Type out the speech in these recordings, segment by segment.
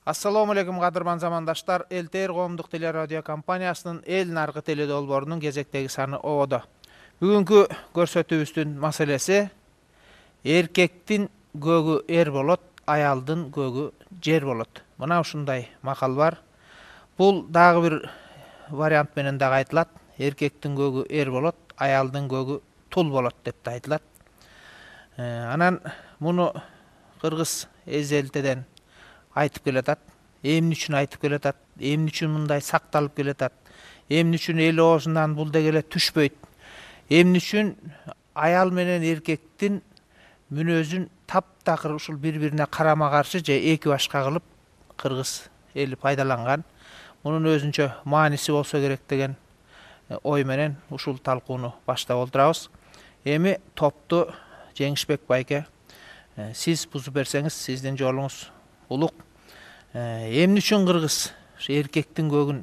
Assalamu alaikum qadırman zamandaşlar. Elter Qoomduk Teleradyo Kompaniyasının el nargı teledolborunun gezektegi sany oda. Bugünkü görsötübüzdün masalesi erkektin gögü er bolot, ayaldın gögü jer bolot. Mına uşunday makal var. Bul dagı bir variant menen da aytylat. Erkektin gögü er bolot, ayaldın gögü tul bolot dep de aytylat. Anan bunu Kırgız ezelteden aytıp keletat. Emni üçün aytıp keletat. Emni üçün mындай saktalıp keletat. Emni üçün el oğuzundan bulda gele түшпөйт. Emni üçün ayal menen erkektin мүнөзүн taптакыр ушул bir-birine karama karşı же эки башка кылып Kırgız eli пайдаланган. Bunun özünчө maanisi bolsa керек деген ой менен ушул талкууну баштап олтурабыз. Эми топту Жеңишбек байке siz buzup берсеңиz, сиздин жолуңуз улук. Эмне үчүн Кыргыз эркектин көгүн,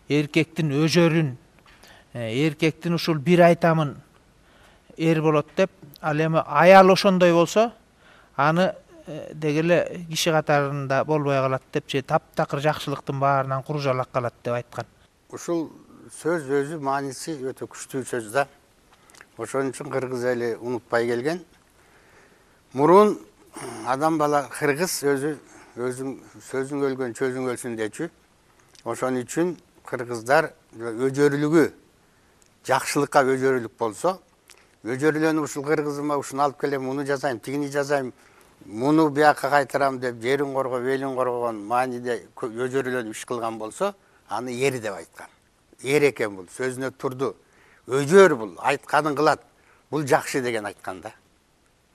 эркектин өжөрүн, эркектин ушул бир айтамын эр болот деп, ал эми аял ошондой болсо, аны дегеле киши катарында болбой калат деп, же таптакыр жакшылыктын баарынан куржалак калат деп айткан. Ушул сөз өзү мааниси өтө күчтүү сөз да. Ошон үчүн Кыргыз эли унутпай келген. Мурун адам бала Кыргыз өзү сөзүң өлгөн чөзүң өлсүн дечү. Ошон үчүн кыргыздар өжөрүлүгү жакшылыкка өжөрүлүк болсо, өжөрүлөнүп ушул кыргызыма ушуну алып келем, муну жасайм, тигини жасайм, муну бияка кайтарам деп жерин коргоп, элин коргогон мааниде өжөрүлөнүп иш кылган болсо, аны эр деп айткан. Эр экен бул, сөзүнө турду. Өжөр бул, айтканын кылат. Бул жакшы деген айткан да.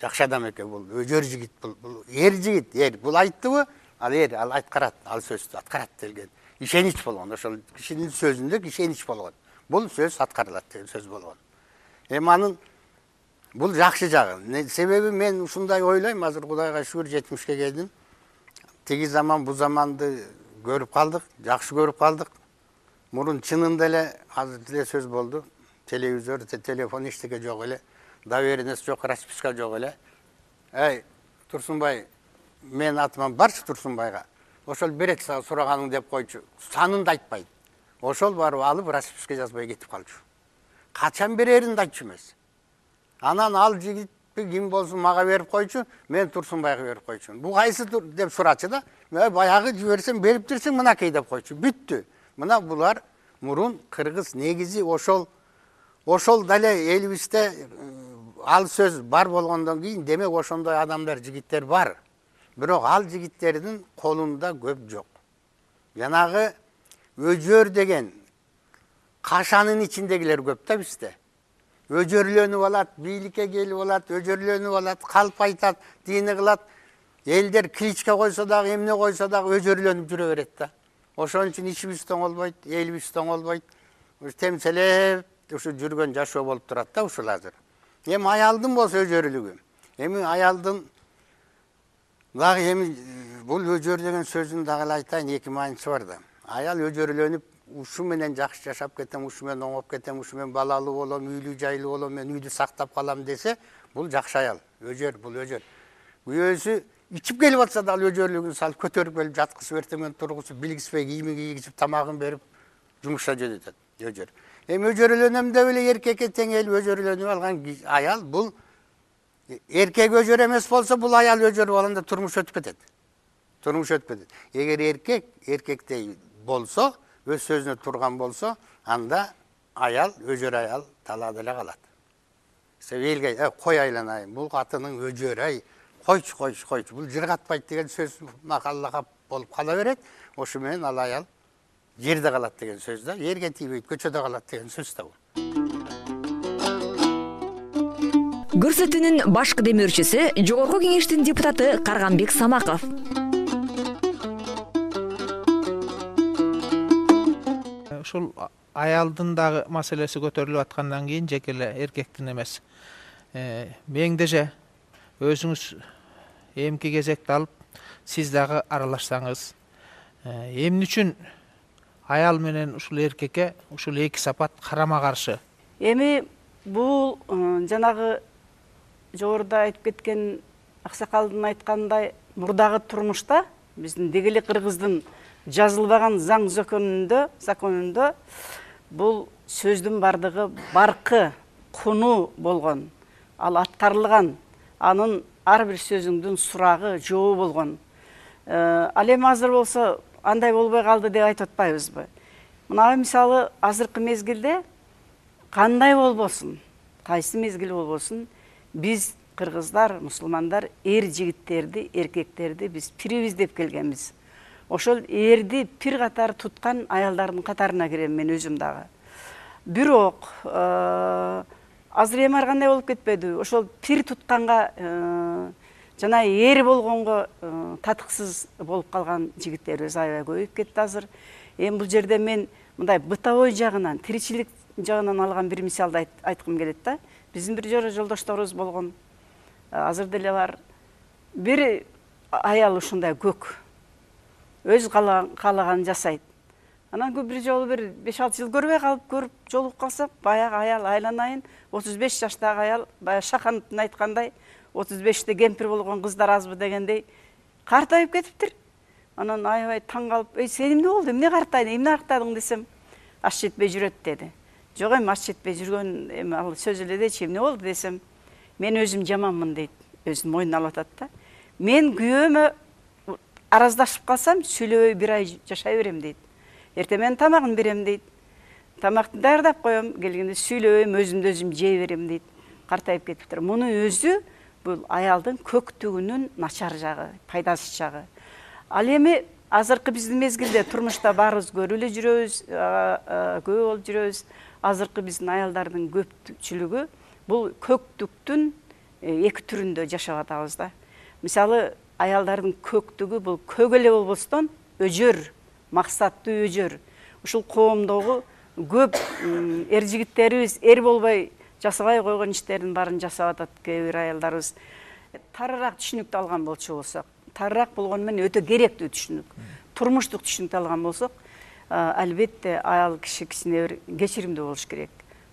Жакшы адам экен бул, өжөр жигит бул, эр жигит, эр. Бул айттыбы? Ал эр, ал айткарат, ал сөздү аткарат делген. Ишенич болгон, ошол кишинин сөзүндө ишенич болгон. Бул сөз аткарылат деген сөз болгон. Эми анын бул жакшы жагы. Себеби мен ушундай ойлойм, азыр Кудайга шүгүр 70ке келдим. Тиги заман бу заманды көрүп калдык, жакшы көрүп калдык. Мурун чынында эле азыр деле сөз болду. Телевизор, телефон эчтеке жок эле. Доверенность жок, расписка жок эле. Эй, Турсунбай, мен атыман барчы Турсунбайга. Ошол берет сураганың деп койчу. Санын да айтпайт. Ошол барып алып расписка жазбай кетип калчу. Качан берерин да айтчу эмес. Анан ал жигит ким болсун мага берип койчу, мен Турсунбайга берип койчумун. Бу кайсы деп сурачу да. Мен баягы жиберсем берип турсаң мынакей деп койчу. Бүттү. Мына булар мурун Кыргыз негизи ошол дале элибизде ал сөз бар болгондон кийин демек ошондой адамдар, жигиттер бар. Бирок ал жигиттердин колунда көп жок. Жанагы өжөр деген кашанын ичиндегилер көп да бизде. Өжөрлөнүп алат, бийликке келип алат, өжөрлөнүп алат, калп айтат, дини кылат. Элдер кличка койсо дагы, эмне койсо дагы өжөрлөнүп жүрө берет да. Ошон үчүн ичибиз тоңолбойт, элибиз тоңолбойт. Темселеп ушу жүргөн жашоо болуп турат да ушул азыр. Эми аялдын болсо өжөрүлүгү. Эми аялдын дагы эми бул өжөр деген сөзүн дагы айтайын, эки мааниси бар да. Аял өжөрлөнүп, ушу менен жакшы жашап кетем, ушу менен оңоп кетем, ушу менен балалуу болом, үйлүү жайлуу болом, мен үйдү сактап калам десе, бул жакшы аял. Өжөр, бул өжөр. Күйөөсү ичип келип атса да ал өжөрлүгүн салып көтөрүп келип жаткызып, эртең тургузуп, билгизбей, кийимин кийгизип, тамагын берип, жумушка жөнөтөт. Өжөр. Эми өжөрлөнөм деп эле эркекке тең эл өжөрлөнүп алган аял бул эркек өжөр эмес болсо, бул аял өжөр болгондо турмуш өтүп кетет. Турмуш өтүп кетет. Эгер эркек эркектей болсо, өз сөзүнө турган болсо, анда аял, өжөр аял талаада эле калат. Элге кой айланайын, бул катынын өжөр, ай, койчу, бул жыргатпайт деген сөз макаллага болуп кала берет. Ошо менен ал аял жерде калат деген сөз да, жерге тийбейт, көчөдө калат деген сөз да бул. Көрсөтүүнүн башкы демөөрчүсү Жогорку Кеңештин депутаты Карганбек Самаков. Ушул аялдын дагы маселеси көтөрүлүп аткандан кийин жекеле эркектин эмес. Меңдеже өзүңүз эмки кезекти алып, сиз дагы аралашсаңыз, эмне үчүн аял менен ушул эркекке ушул эки сапат карама каршы? Эми бул жанагы жогоруда айтып кеткен аксакалдын айткандай мурдагы турмушта биздин дегеле кыргыздын жазылбаган заң законунда бул сөздүн бардыгы баркы, куну болгон, ал аткарылган, анын ар бир сөзүңдүн сурагы, жообу болгон. Ал эми азыр болсо андай болбой калды деп айтып атпайбызбы? Мына мисалы азыркы мезгилде кандай болбосун, кайсы мезгил болбосун, биз кыргыздар, мусулмандар эр жигиттерди, эркектерди биз пирибиз деп келгенбиз. Ошол эрди пир катары туткан аялдардын катарына кирем мен өзүм дагы. Бирок азыр эми ар кандай болуп кетпеди? Ошол пир тутканга жана эр болгонго татыксыз болуп калган жигиттерибиз аябай көбөйүп кетти азыр. Эми бул жерде мен мындай бытовой жагынан, тиричилик жагынан алган бир мисалды айткым келет да. Биздин бир жолдошторубуз болгон. Азыр деле бар. Бир аял ушундай көк. Өз каалаганын жасайт. Анан бир жолу бир 5-6 жыл көрбөй калып, көрүп жолугуп калсак, баягы аял айланайын, 35 жаштагы аял, баягы Шахановдун айткандай, 35те кемпир болгон кыздар азбы дегендей картайып кетиптир. Анан аябай таң калып, "Эй, сен эмне болду? Эмне картайдың? Эмне арктадың?" десем, "Аш жетпей жүрөт" деди. "Жок эми аш жетпей жүргөн, эми ал сөз эле дечи, эмне болду?" десем, "Мен өзүм жаманмын" дейт. Өзүн мойнуна алып атат да. "Мен күйөөмө араздашып калсам, сүйлөбөй бир ай жашай берем" дейт. "Эртең менен тамагын берем" дейт. "Тамакты даярдап коем, келгенде сүйлөбөйм, өзүмдү өзүм жей берем" дейт. Картайып кетиптир. Муну өзү бул аялдын көктүгүнүн начар жагы, пайдасыз жагы. Ал эми азыркы биздин мезгилде турмушта баарыбыз көрүп эле жүрөбүз, күбө болуп жүрөбүз. Азыркы биздин аялдардын көпчүлүгү бул көктүктүн эки түрүндө жашап атабыз да. Мисалы, аялдардын көктүгү бул көк эле болбостон өжөр, максаттуу өжөр. Ушул коомдогу көп эр жигиттерибиз эр болбой жасабай койгон иштердин баарын жасап атат кээ бир аялдарыбыз. Тарыраак түшүнүктү алган болчу болсок, тарыраак болгону менен өтө керектүү түшүнүк, турмуштук түшүнүктү алган болсок, албетте аял кишине бир кечиримдүү болуш керек.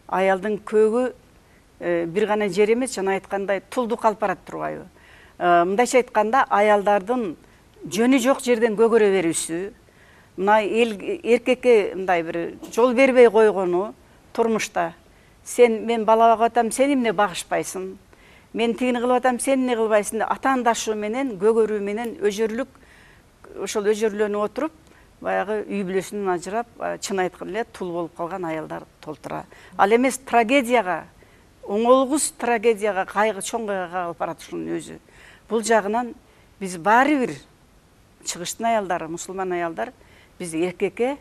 Аялдын көөгү бир гана жер эмес, жана айткандай тулду калып барат турбайбы? Мындайча айтканда, аялдардын жөнү жок жерден көгөрө берүүсү, мына эркекке мындай бир жол бербей койгону турмушта. Мен бала багып атам, сен эмне багышпайсың? Мен тигини кылып атам, сен эмне кылбайсың? Атаандашуу менен, көгөрүү менен өжөрлүк, ошол өжөрлөнүп отуруп, баягы үй бүлөсүнөн ажырап, чын айтканда эле тул болуп калган аялдар толтура. Ал эмес трагедияга, оңолгус трагедияга, кайгы, чоң кайгыга калып барат ушунун өзү. Бул жагынан биз баары бир чыгыштын аялдары, мусулман аялдар, биз эркекке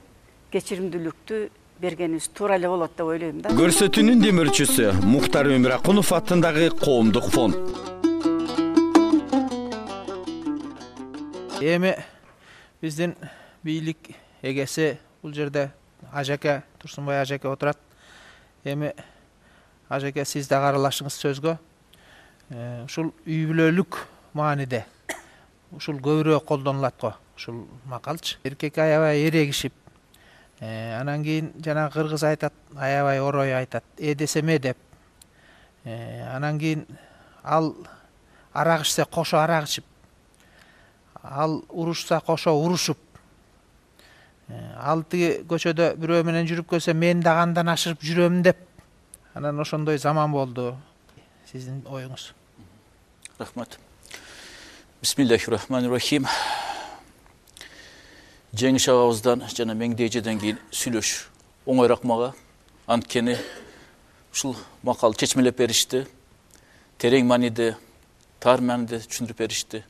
кечиримдүүлүктү бергенибиз туура эле болот деп ойлойм да. Көрсөтүүнүн демирчүсү Мухтар Өмүракунов аттындагы коомдук фонд. Эми биздин бийлик эгеси бул жерде Ажаке, Турсунбай Ажаке отурат. Эми Ажаке, сиз да аралашыңыз сөзгө. Ушул үй бүлөлүк мааниде ушул көбүрөөк колдонулат го, ушул макалчы. Эркек аябай эрегишип, анан кийин жана кыргыз айтат, аябай орой айтат, десеме деп. Анан кийин ал арак ичсе кошо арак ичип, ал урушса кошо урушуп, ал тиги көчөдө бирөө менен жүрүп келсе мен да андан ашырып жүрөм деп. Анан ошондой заман болду. Сиздин оюңуз? Рахмат. Бисмиллахиррахманиррахим. Жеңиш агабыздан жана меңдей эжеден кийин сүйлөш оңойраак мага. Анткени ушул макал чечмелеп беришти. Терең мааниде, тар мааниде түшүндүрүп беришти.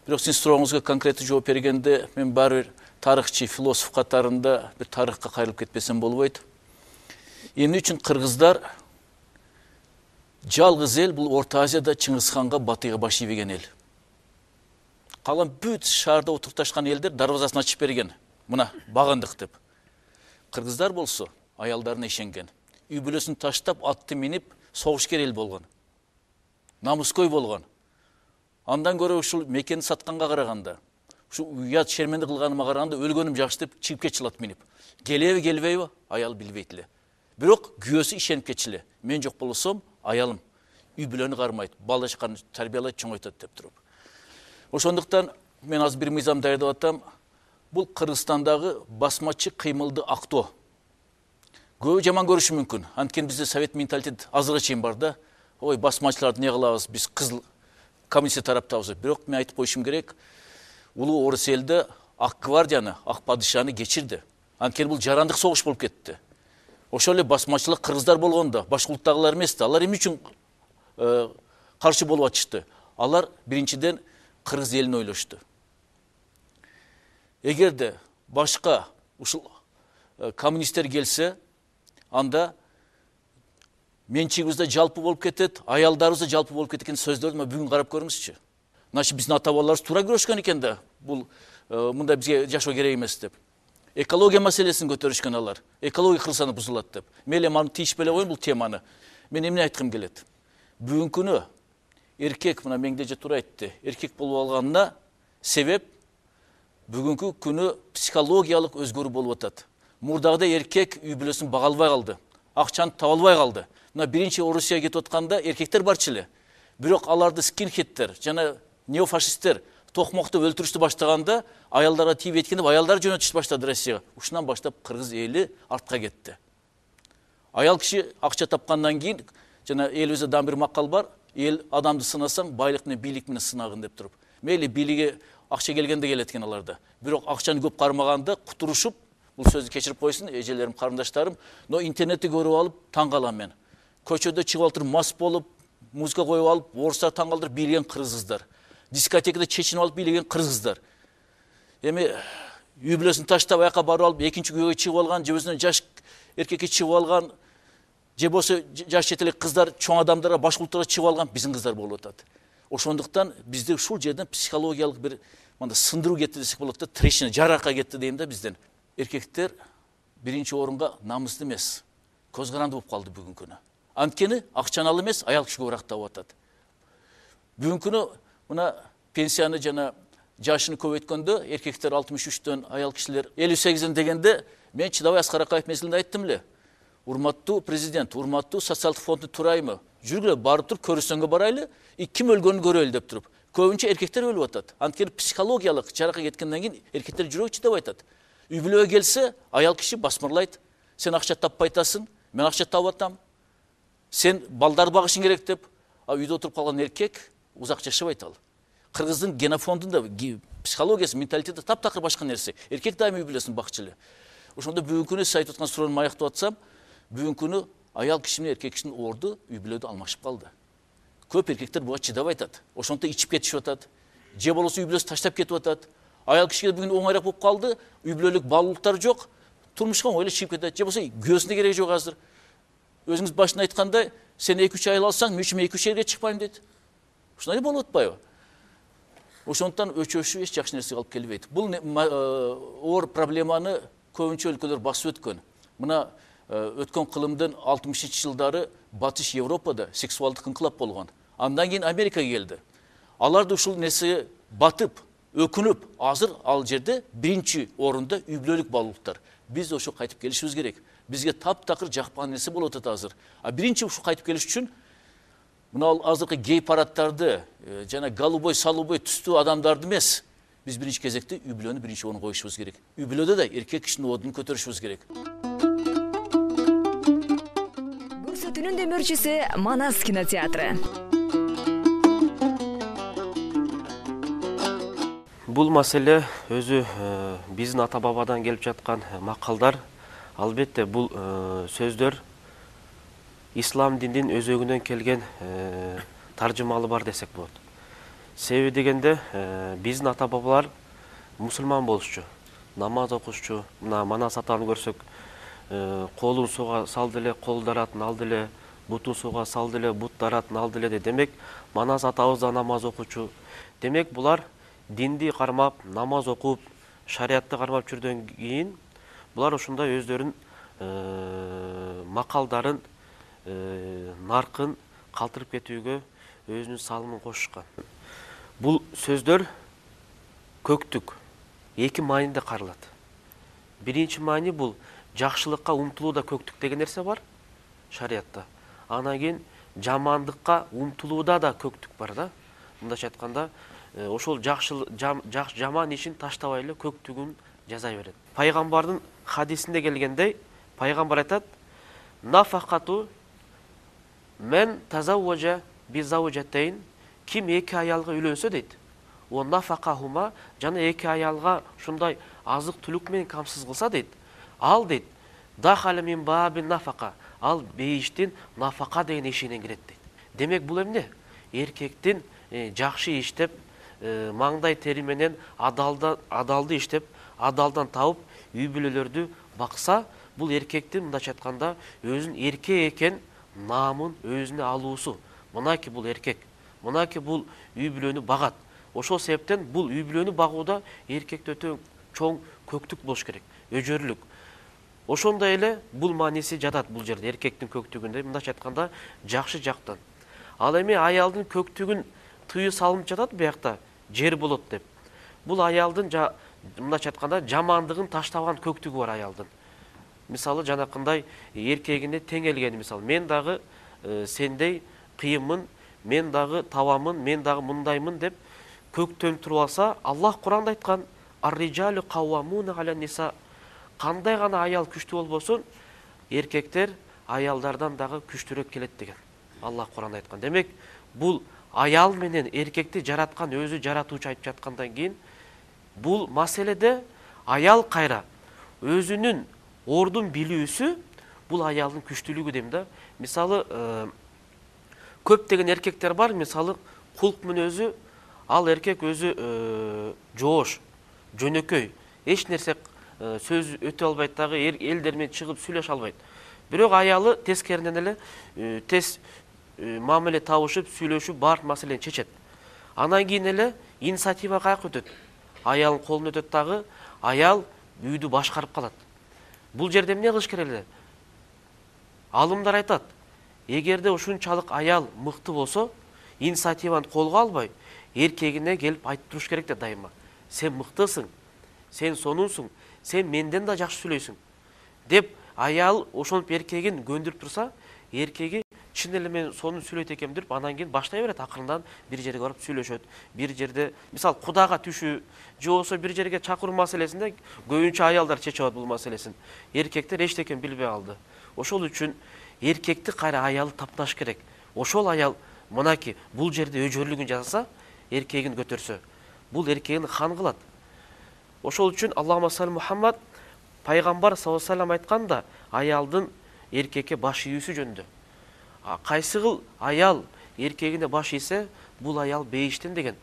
Бирок сиздин сурооңузга конкреттүү жооп бергенде мен баары бир тарыхчы, философ катарында бир тарыхка кайрылып кетпесем болбойт. Эмне үчүн кыргыздар жалгыз эл бул Орто Азияда Чыңгызханга батыйга баш ийбеген эл. Калган бүт шаарда отурташкан элдер дарбазасын ачып берген. Мына багындык деп. Кыргыздар болсо аялдарына ишенген. Үй бүлөсүн таштап, атты минип, согушкер эл болгон. Намыскөй болгон. Андан көрө ушул мекени сатканга караганда, ушул уят шерменди кылганыма караганда өлгөнүм жакшы деп чыгып кетчү ат минип. Келеби, келбейби? Аял билбейт эле. Бирок күйөөсү ишенип кетчү эле. Мен жок болсом, аялым үй бүлөнү кармайт, бала чаканы тарбиялайт, чоңойтот деп туруп. Ошондуктан мен аз бір мыйзам даярдап атам. Бұл Қырғызстандағы басмачы қимылды акто. Көбі жаман көрүшү мүмкүн. Анткени бизде совет менталитет азыркыга чейин бар да. Ой, басмачыларды не кылабыз, биз кызыл коммунист тараптабыз. Бирок мен айтып коюшум керек. Улуу орус элде ак гвардияны, ак падышаны кечирди. Анткени бул жарандык согуш болуп кетти. Ошол эле басмачылык кыргыздар болгондо, башка улуттагылар эмес да. Алар эмне үчүн каршы болуп атышты? Алар биринчиден кыргыз элин ойлошту. Эгерде башка ушул коммунисттер келсе, анда менчигибизде жалпы болуп кетет, аялдарыбызда жалпы болуп кеткен сөздөрдү бүгүн карап көрүңүзчү. Значит, биздин ата бабаларыбыз туура күрөшкөн экен да. Бул мында бизге жашоо керек эмес деп. Экология маселесин көтөрүшкөн алар. Экология кырсаны бузулат деп. Мейле маны тийишпеле коеюн бул теманы. Мен эмне айткым келет? Бүгүнкү күнү эркек, мына меңдеже туура айтты, эркек болуп алганына себеп бүгүнкү күнү психологиялык өзгөрүү болуп атат. Мурдагыдай эркек үй бүлөсүн бага албай калды, акчаны таба албай калды. Мына биринчи Орусияга кетип атканда эркектер барчу эле. Бирок аларды скинхеттер жана неофашисттер токмоктоп өлтүрүштү баштаганда, аялдарга тийип эткенде аялдар жөнөтүштү баштады Россияга. Ушундан баштап кыргыз эли артка кетти. Аял киши акча тапкандан кийин жана элибизде дагы бир макал бар, эл адамды сынасаң, байлык менен бийлик менен сынагын деп туруп. Мейли бийлиги акча келгенде келет экен аларда. Бирок акчаны көп кармаганда кутурушуп, бул сөздү кечирип койсун эжелерим, карындаштарым, но интернетти көрүп алып таң калам мен. Көчөдө чыгып отуруп мас болуп, музыка коюп алып, орустар таң калтырып бийлеген кыргыздар. Дискотекада чечинип алып бийлеген кыргыздар. Эми үй бүлөсүн таштап аяка барып алып, экинчи күйөөгө чыгып алган, же өзүнөн жаш эркекке чыгып алган, же болсо жаш четелек кыздар чоң адамдарга, башка улуттарга чыгып алган биздин кыздар болуп атат. Ошондуктан бизде ушул жерден психологиялык бир мында сындыруу кетти десек болот да, трещина, жарака кетти дейм да бизден. Эркектер биринчи орунга намыстуу эмес, көз каранды болуп калды бүгүнкү күнү. Анткени акчаны ал эмес, аял киши көбүрөөк табып атат. Бүгүнкү күнү мына пенсияны жана жашын көбөйткөндө эркектер 63-төн, аял кишилер 58 дегенде мен чыдабай Аскар Акаев мезгилинде айттым эле. Урматтуу президент, урматтуу социалдык фондду турайбы? Жүргүлө барып туруп көрүстөнгө барайлы, ким өлгөнүн көрөлү деп туруп. Көбүнчө эркектер өлүп атат. Анткени психологиялык жарака кеткенден кийин эркектер жүрөгү чыдабай атат. Үй бүлөгө келсе, аял киши басмырлайт. Сен акча таппай атасың, мен акча таап атам. Сен балдар багышың керек деп, үйдө отуруп калган эркек узак жашабайт ал. Кыргыздын генофондунда психологиясы, менталитети таптакыр башка нерсе. Эркек дайыма үй бүлөсүн бакчу эле. Ошондо бүгүнкү күнү сиз айтып аткан суроону аяктап атсам, бүгүнкү күнү аял киши менен эркек кишинин орду үй бүлөдө алмашып калды. Көп эркектер буга чыдабай атат. Ошондо ичип кетишип атат. Же болбосо үй бүлөсүн таштап кетип атат. Аял кишиге бүгүн оңойраак болуп калды, үй бүлөлүк балалыктар жок, турмушка оңой эле чыгып кетет. Же болбосо күйөөсүнө кереги жок азыр. Өзүңүз башында айткандай, сен 2-3 аял алсаң, мен үчүн 2-3 жерге чыкпайм дейт. Ушундай болуп атпайбы? Ошондуктан өчөшүү эч жакшы нерсеге алып келбейт. Бул оор проблеманы көбүнчө өлкөлөр басып өткөн. Мына өткөн кылымдын 60-жылдары Батыш Европада сексуалдык инкылап болгон. Андан кийин Америкага келди. Алар да ушул нерсеге батып, өкүнүп, азыр ал жерде биринчи орунда үй бүлөлүк балалыктар. Биз ошо кайтып келишибиз керек. Бизге таптакыр жакпаган нерсе болуп атат азыр. Биринчи ушу кайтып келиш үчүн мына азыркы гей парадтарды жана голубой, салубой түстүү адамдарды эмес, биз биринчи кезекте үй бүлөнү биринчи орунга коюшубуз керек. Үй бүлөдө да эркек кишинин ордун көтөрүшүбүз керек. Көрсөтүүнүн демөөрчүсү Манас кинотеатры. Бул маселе өзү биздин ата бабадан келип жаткан макалдар. Албетте бул сөздөр ислам диндин өзөгүнөн келген таржымалы бар десек болот. Себеби дегенде биздин ата бабалар мусулман болушчу, намаз окушчу. Мына Манас атаны көрсөк, колун сууга салды эле, кол даратын алды эле, бутун сууга салды эле, бут даратын алды эле. Демек, Манас атабыз да намаз окучу. Демек, булар динди кармап, намаз окуп, шариятты кармап жүрдөн кийин булар ушундай өздөрүнүн макалдарын, наркын калтырып кетүүгө өзүнүн салымын кошушкан. Бул сөздөр көктүк, эки маанинде каралат. Биринчи маани бул жакшылыкка умтулууда көктүк деген нерсе бар шариятта. Анан кийин жамандыкка умтулууда да көктүк бар да. Мындайча айтканда, ошол жаман ишин таштабай эле көктүгүн жаза берет. Пайгамбардын хадисинде келгендей, пайгамбар айтат: нафакату мен тазавважа бизавжатейн, ким эки аялга үйлөнсө дейт, о нафакахума, жана эки аялга ушундай азык түлүк менен камсыз кылса дейт, ал дейт дахала мин бабин нафака, ал бейиштин нафака деген эшигинен кирет дейт. Демек бул эмне? Эркектин жакшы иштеп, маңдай тери менен адалды иштеп, адалдан табып, үй бүлөлөрдү бакса, бул эркектин мындайча айтканда өзүн эркек экен наамын өзүнө алуусу. Мынаки бул эркек, мынаки бул үй бүлөнү багат. Ошол себептен бул үй бүлөнү багууда эркекте өтө чоң көктүк болуш керек, өжөрлүк. Ошондой эле бул мааниси жатат бул жерде эркектин көктүгүндө, мындайча айтканда жакшы жактан. Ал эми аялдын көктүгүн тыюу салынып жатат биякта, жер болот деп. Бул аялдын мындайча айтканда жамандыгын таштабаган көктүгү бар аялдын. Мисалы жанакындай эркегине тең элгени, мисалы мен дагы сендей кыйынмын, мен дагы табамын, мен дагы мындаймын деп көктөн туруп алса, Аллах Куранда айткан: "Ар-риджалу каввамуна алан ниса", кандай гана аял күчтүү болбосун, эркектер аялдардан дагы күчтүүрөөк келет деген. Аллах Куранда айткан. Демек, бул аял менен эркекти жараткан өзү жаратуучу айтып жаткандан кийин, бул маселеде аял кайра өзүнүн ордун билүүсү бул аялдын күчтүүлүгү дейм да. Мисалы, көптөгөн эркектер бар, мисалы кулк менен өзү, ал эркек өзү жоош, жөнөкөй, эч нерсе сөз өтө албайт, дагы элдер менен чыгып сүйлөшө албайт. Бирок аялы тескеринен эле тез мамиле табышып, сүйлөшүп, бар маселени чечет. Анан кийин эле инициатива каяка өтөт? Аялдын колуна өтөт, дагы аял үйдү башкарып калат. Бул жерде эмне кылыш керек эле? Алымдар айтат, эгерде ушунчалык аял мыкты болсо, инициативаны колго албай, эркегине келип айтып туруш керек да дайыма. Сен мыктысың, сен сонунсуң, сен менден да жакшы сүйлөйсүң деп аял ошонуп эркегин көндүрүп турса, эркеги чын эле мен сонун сүйлөйт экенмин деп анан кийин баштай берет, акырындан бир жерге барып сүйлөшөт. Бир жерде, мисалы, кудага түшүү, же болбосо бир жерге чакыруу маселесинде көбүнчө аялдар чечип алат бул маселесин. Эркектер эчтекен билбей калды. Ошол үчүн эркекти кайра аялы тапташ керек. Ошол аял мынаки бул жерде өжөрлүгүн жасаса, эркегин көтөрсө, бул эркегин хан кылат. Ошол үчүн Аллахумма салли Мухаммад пайгамбар саллаллаху алейхи ва саллям айтканда аялдын эркекке баш ийүүсү жөнүндө. Кайсы кыл аял эркегине баш ийсе, бул аял бейиштен деген.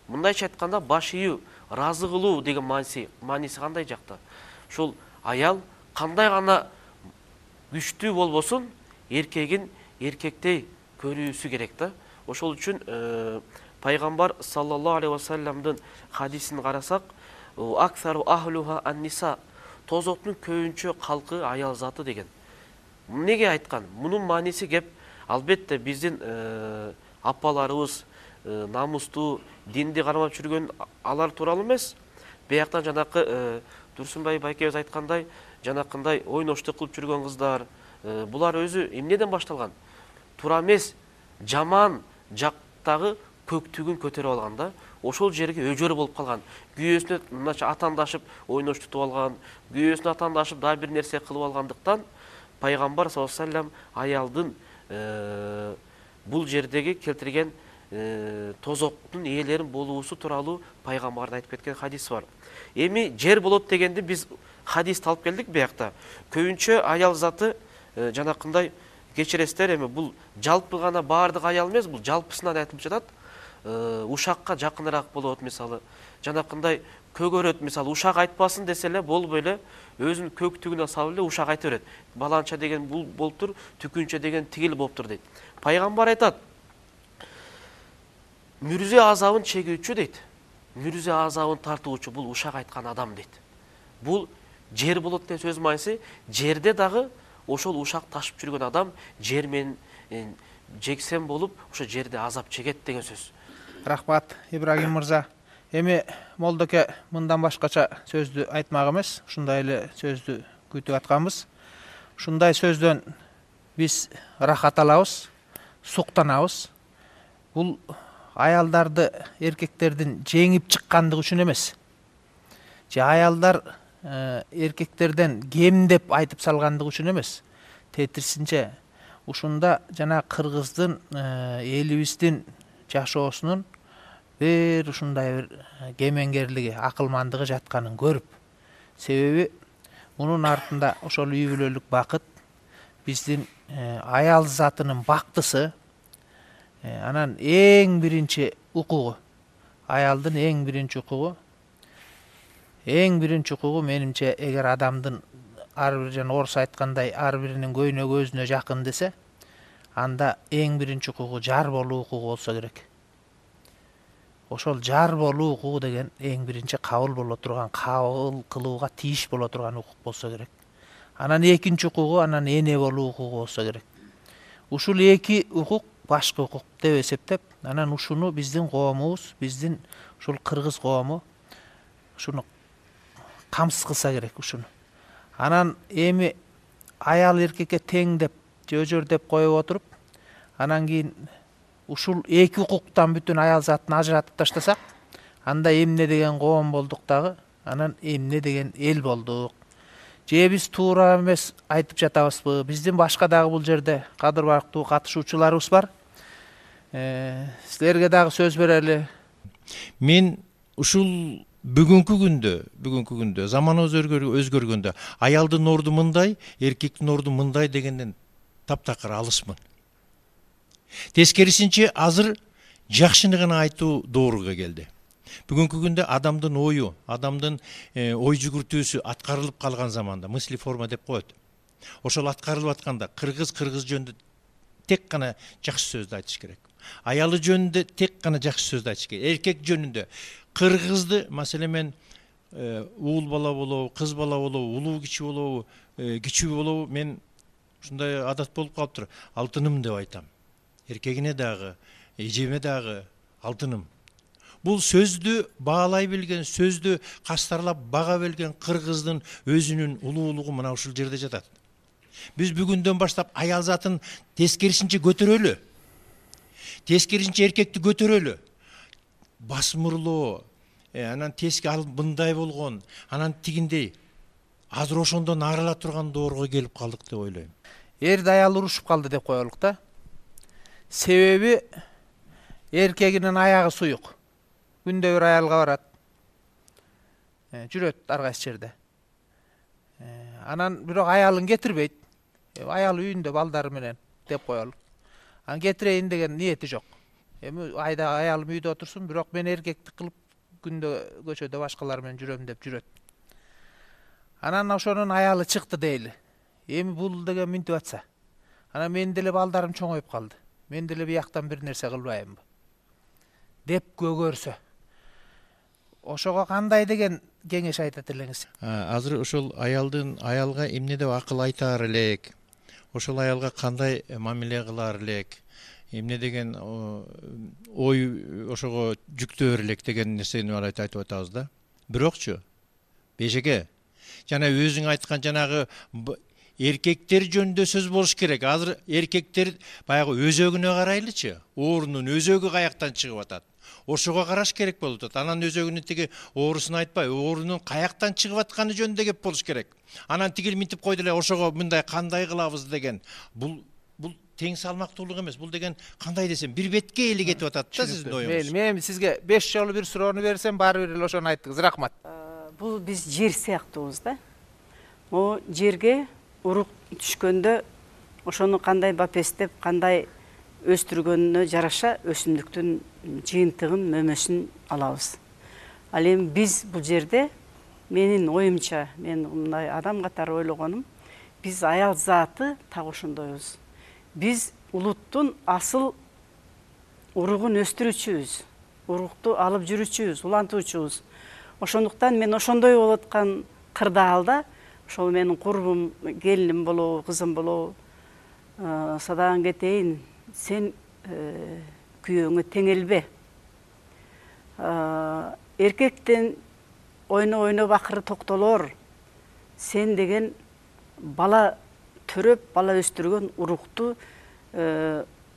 Мындайча айтканда баш ийүү, разы кылуу деген мааниси кандай жакта? Ушул аял кандай гана күчтүү болбосун, эркегин эркектей көрүүсү керек да. Ошол үчүн пайгамбар саллаллаху алейхи ва саллямдын хадисин карасак, аксару ахлуха ан-ниса, тозоктун көбүнчө калкы аял заты деген. Неге айткан? Мунун мааниси кеп, албетте биздин апаларыбыз намустуу, динди кармап жүргөн алар тууралуу эмес. Бияктан жанакы Турсунбай байкебиз айткандай, жанакындай ойноштук кылып жүргөн кыздар, булар өзү эмнеден башталган? Туура эмес, жаман жактагы көктүгүн көтөрүп алган да. Ошол жерге өжөр болуп калган. Күйөөсүнө мындайча атандашып, ойноштутуп алган, күйөөсүнө атандашып, дагы бир нерсе кылып алгандыктан пайгамбар саллаллаху алейхи ва саллям аялдын бул жердеги келтирген тозоктун ээлерин болуусу тууралуу пайгамбардын айтып кеткен хадиси бар. Эми жер болот дегенди биз хадисти алып келдик биякта. Көбүнчө аял заты жанакындай кечиресиздер, эми бул жалпы гана баардык аял эмес, бул жалпысынан айтылып жатат. Ушакка жакыныраак болот, мисалы, жанакындай көгөрөт, мисалы, ушак айтпасын десе эле болбой эле өзүнүн көктүгүнө салып эле ушак айта берет. Баланча деген бул болуптур, түкүнчө деген тигил болуптур дейт. Пайгамбар айтат: мүрзө азабын чегүүчү дейт. Мүрзө азабын тартуучу бул ушак айткан адам дейт. Бул жер болот деген сөз мааниси, жерде дагы ошол ушак ташып жүргөн адам жер менен жексен болуп, ошо жерде азап чегет деген сөз. Рахмат, Ибрагим мырза. Эми молдоке мындан башкача сөздү айтмак эмес, ушундай эле сөздү күтүп атканбыз. Ушундай сөздөн биз рахат алабыз, суктанабыз. Бул аялдарды эркектердин жеңип чыккандыгы үчүн эмес. Же аялдар эркектерден кемдеп айтып салгандыгы үчүн эмес. Тетирсинче ушунда жана кыргыздын элибиздин жашоосунун бир ушундай бир кемеңгерлиги, акылмандыгы жатканын көрүп, себеби мунун артында ошол үй бүлөлүк бакыт, биздин аял затынын бактысы, анан эң биринчи укугу, аялдын эң биринчи укугу менимче, эгер адамдын ар бир жана орус айткандай ар биринин көйнө көзүнө жакын десе, анда эң биринчи укугу жар болуу укугу болсо керек. Ошол жар болуу укугу деген эң биринчи кабыл боло турган, кабыл кылууга тийиш боло турган укук болсо керек. Анан экинчи укугу анан эне болуу укугу болсо керек. Ушул эки укук башкы укук деп эсептеп, анан ушуну биздин коомубуз, биздин ушул кыргыз коому ушуну камсыз кылса керек ушуну. Анан эми аял эркекке тең деп, жөжөр деп коюп отуруп, анан кийин ушул эки укуктан бүтүн аял затын ажыратып таштасак, анда эмне деген коом болдук дагы, анан эмне деген эл болдук. Же биз туура эмес айтып жатабызбы? Биздин башка дагы бул жерде кадыр барктуу катышуучуларыбыз бар. Силерге дагы сөз берели. Мен ушул бүгүнкү күндө заманыбыз өзгөргөндө аялдын орду мындай, эркектин орду мындай дегенден таптакыр алысмын. Тескерисинче азыр жакшыны гана айтуу дооруга келди. Бүгүнкү күндө адамдын ою, адамдын ой жүгүртүүсү аткарылып калган заманда, мысли форма деп коет. Ошол аткарылып атканда кыргыз жөнүндө тек гана жакшы сөздү айтыш керек. Аялы жөнүндө тек гана жакшы сөздү айтыш керек. Эркек жөнүндө кыргызды, маселен уул бала болобу, кыз бала болобу, улуу кичи болобу, кичүү болобу, мен ушундай адат болуп калыптыр. Алтыным деп айтам. Эркегине дагы, эжеме дагы алтыным. Бул сөздү баалай билген, сөздү кастарлап бага билген кыргыздын өзүнүн улуулугу мына ушул жерде жатат. Биз бүгүндөн баштап аял затын тескерисинче көтөрөлү. Тескерисинче эркекти көтөрөлү. Басмырлоо, анан тески ал мындай болгон, анан тигиндей. Азыр ошондон арыла турган доорго келип калдык деп ойлойм. Эрди аял урушуп калды деп коелук да. Себеби эркегинин аягы суюк. Күндө бир аялга барат. Жүрөт ар кайсы жерде. Анан бирок аялын кетирбейт. Аял үйүндө балдары менен деп коелук. Анан кетирейин деген ниети жок. Эми айда аялым үйдө отурсун, бирок мен эркектик кылып күндө көчөдө башкалар менен жүрөм деп жүрөт. Анан ошонун аялы чыкты дейли. Эми бул деген минтип атса. Анан мен деле балдарым чоңоюп калды. Мен деле бияктан бир нерсе кылбайымбы деп көгөрсө. Ошого кандай деген кеңеш айтат элеңиз? Азыр ошол аялга эмне деп акыл айтаар элек, ошол аялга кандай мамиле кылаар элек, эмне деген ой ошого жүктөөр элек деген нерсени айтып атабыз да. Бирокчу бежеке жана өзүң айткан жанагы эркектер жөнүндө сөз болуш керек. Азыр эркектер баягы өзөгүнө карайлычы, оорунун өзөгү каяктан чыгып атат. Ошого караш керек болуп атат. Анан өзөгүнүн тиги оорусун айтпай, оорунун каяктан чыгып атканы жөнүндө кеп болуш керек. Анан тигил минтип койду эле, ошого мындай кандай кылабыз деген. Бул тең салмактуулук эмес. Бул деген кандай десем, бир бетке эли кетип атат да сиздин оюңуз. Мен сизге 5 жолу бир суроону берсем, баары бир эле ошону айттыңыз. Рахмат. Бул биз жер сыяктуубуз да. О жерге урук түшкөндө ошону кандай бапестеп, кандай өстүргөнүнө жараша өсүмдүктүн жыйынтыгын, мөмөсүн алабыз. Ал эми биз бул жерде, менин оюмча, мен мындай адам катары ойлогонум, биз аял заты так ошондойбуз. Биз улуттун асыл уругун өстүрүүчүбүз, урукту алып жүрүүчүбүз, улантуучубуз. Ошондуктан мен ошондой болуп аткан кырдаалда, ошол менин курбум, келиним болобу, кызым болобу, садаган кетейин, сен күйөөңө теңелбе. Эркектен ойно бакыры токтолор, сен деген бала төрөп, бала өстүргөн урукту